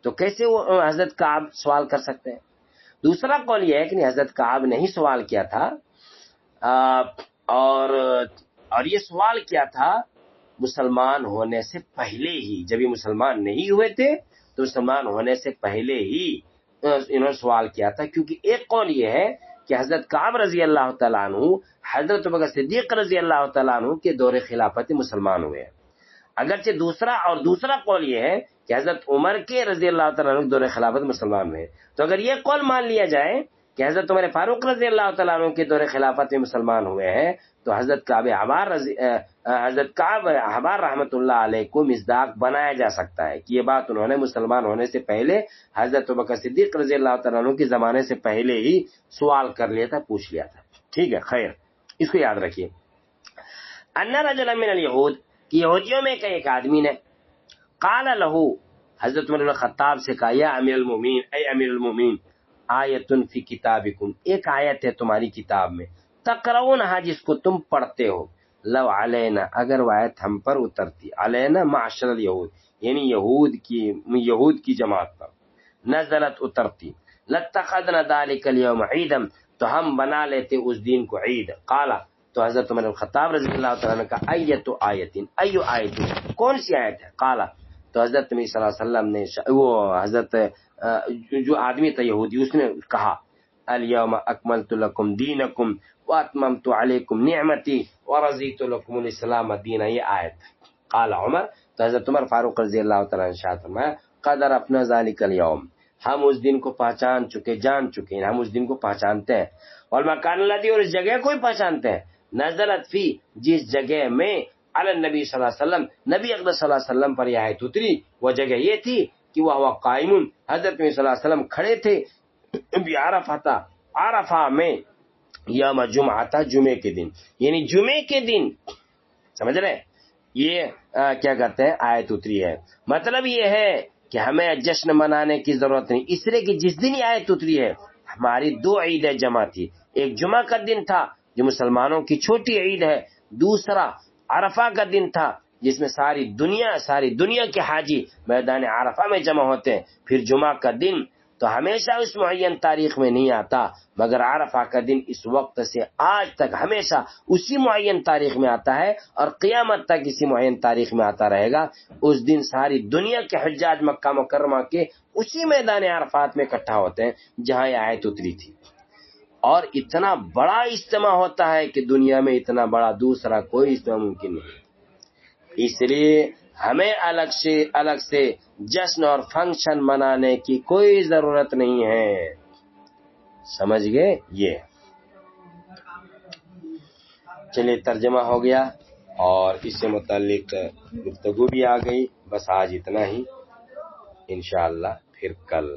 A: تو کیسے وہ حضرت کعب سوال کر سکتے ہیں۔ دوسرا قول یہ ہے کہ حضرت کعب نے ہی سوال کیا تھا، اور یہ سوال کیا تھا مسلمان ہونے سے پہلے ہی، جب یہ مسلمان نہیں ہوئے تھے تو مسلمان ہونے سے پہلے ہی انہوں نے سوال کیا تھا، کیونکہ ایک قول یہ ہے کہ حضرت کعب رضی اللہ تعالیٰ عنہ حضرت ابوبکر صدیق رضی اللہ تعالیٰ عنہ کے دور خلافت مسلمان ہوئے ہیں، اگرچہ دوسرا قول یہ ہے کہ حضرت عمر کے رضی اللہ تعالیٰ عنہ دور خلافت مسلمان ہوئے، تو اگر یہ قول مان لیا جائے کہ حضرت عمر فاروق رضی اللہ تعالیٰ عنہ کے دور خلافت میں مسلمان ہوئے ہیں، تو حضرت کعب احبار رحمۃ اللہ علیہ کو مصداق بنایا جا سکتا ہے کہ یہ بات انہوں نے مسلمان ہونے سے پہلے حضرت ابوبکر صدیق رضی اللہ تعالیٰ عنہ کے زمانے سے پہلے ہی سوال کر لیا تھا، پوچھ لیا تھا، ٹھیک ہے، خیر، اس کو یاد رکھیے۔ ان رجلا من الیہود، کہ یہودیوں میں کا ایک آدمی نے، قال له، حضرت عمر بن خطاب سے کہا، یا امیر المومنین، اے امیر المومنین، آیت فی کتابکم، ایک آیت ہے تمہاری کتاب میں، تقرؤونہا، جس کو تم پڑھتے ہو، لو علینا اگر وہ آیت ہم پر اترتی، علینا معشر الیہود یعنی یہود کی جماعت پر، نزلت اترتی، لاتخذنا ذلک اليوم عیدا تو ہم بنا لیتے اس دن کو عید۔ قال تو حضرت عمر بن الخطاب رضی اللہ تعالیٰ عنہ کا ایت آیت، ایو آیت کون سی آیت ہے؟ قال تو حضرت نبی صلی اللہ علیہ وسلم نے وہ حضرت جو آدمی تھا یہودی اس نے کہا الیوم اکملت لکم دینکم واتممت علیکم نعمتی ورضیت لکم الاسلام دینا، یہ آیت۔ قال عمر تو حضرت عمر فاروق رضی اللہ تعالیٰ عنہ ارشاد فرمایا قدر اپنا ذالک الیوم ہم اس دن کو پہچان چکے، جان چکے ہیں، ہم اس دن کو پہچانتے ہیں، والمکان الذی اور اس جگہ کو بھی پہچانتے ہیں، نزلت فی جس جگہ میں علی النبی صلی اللہ علیہ وسلم نبی اقدس صلی اللہ علیہ وسلم پر یہ آیت اتری، وہ جگہ یہ تھی کہ وہ قائم حضرت نبی صلی اللہ علیہ وسلم کھڑے تھے بعرفہ، عرفہ میں، یوم جمعہ تھا جمعے کے دن، یعنی جمعے کے دن، سمجھ رہے یہ کیا کہتے ہیں آیت اتری ہے۔ مطلب یہ ہے کہ ہمیں جشن منانے کی ضرورت نہیں، اس لیے کہ جس دن یہ آیت اتری ہے ہماری دو عیدیں جمع تھی، ایک جمعہ کا دن تھا جو مسلمانوں کی چھوٹی عید ہے، دوسرا عرفہ کا دن تھا جس میں ساری دنیا کے حاجی میدان عرفہ میں جمع ہوتے ہیں۔ پھر جمعہ کا دن تو ہمیشہ اس معین تاریخ میں نہیں آتا، مگر عرفہ کا دن اس وقت سے آج تک ہمیشہ اسی معین تاریخ میں آتا ہے اور قیامت تک اسی معین تاریخ میں آتا رہے گا۔ اس دن ساری دنیا کے حجاج مکہ مکرمہ کے اسی میدان عرفات میں اکٹھا ہوتے ہیں جہاں یہ آیت اتری تھی، اور اتنا بڑا اجتماع ہوتا ہے کہ دنیا میں اتنا بڑا دوسرا کوئی اجتماع ممکن نہیں، اس لیے ہمیں الگ سے جشن اور فنکشن منانے کی کوئی ضرورت نہیں ہے، سمجھ گئے؟ یہ چلیے ترجمہ ہو گیا اور اس سے متعلق گفتگو بھی آ گئی، بس آج اتنا ہی، انشاءاللہ پھر کل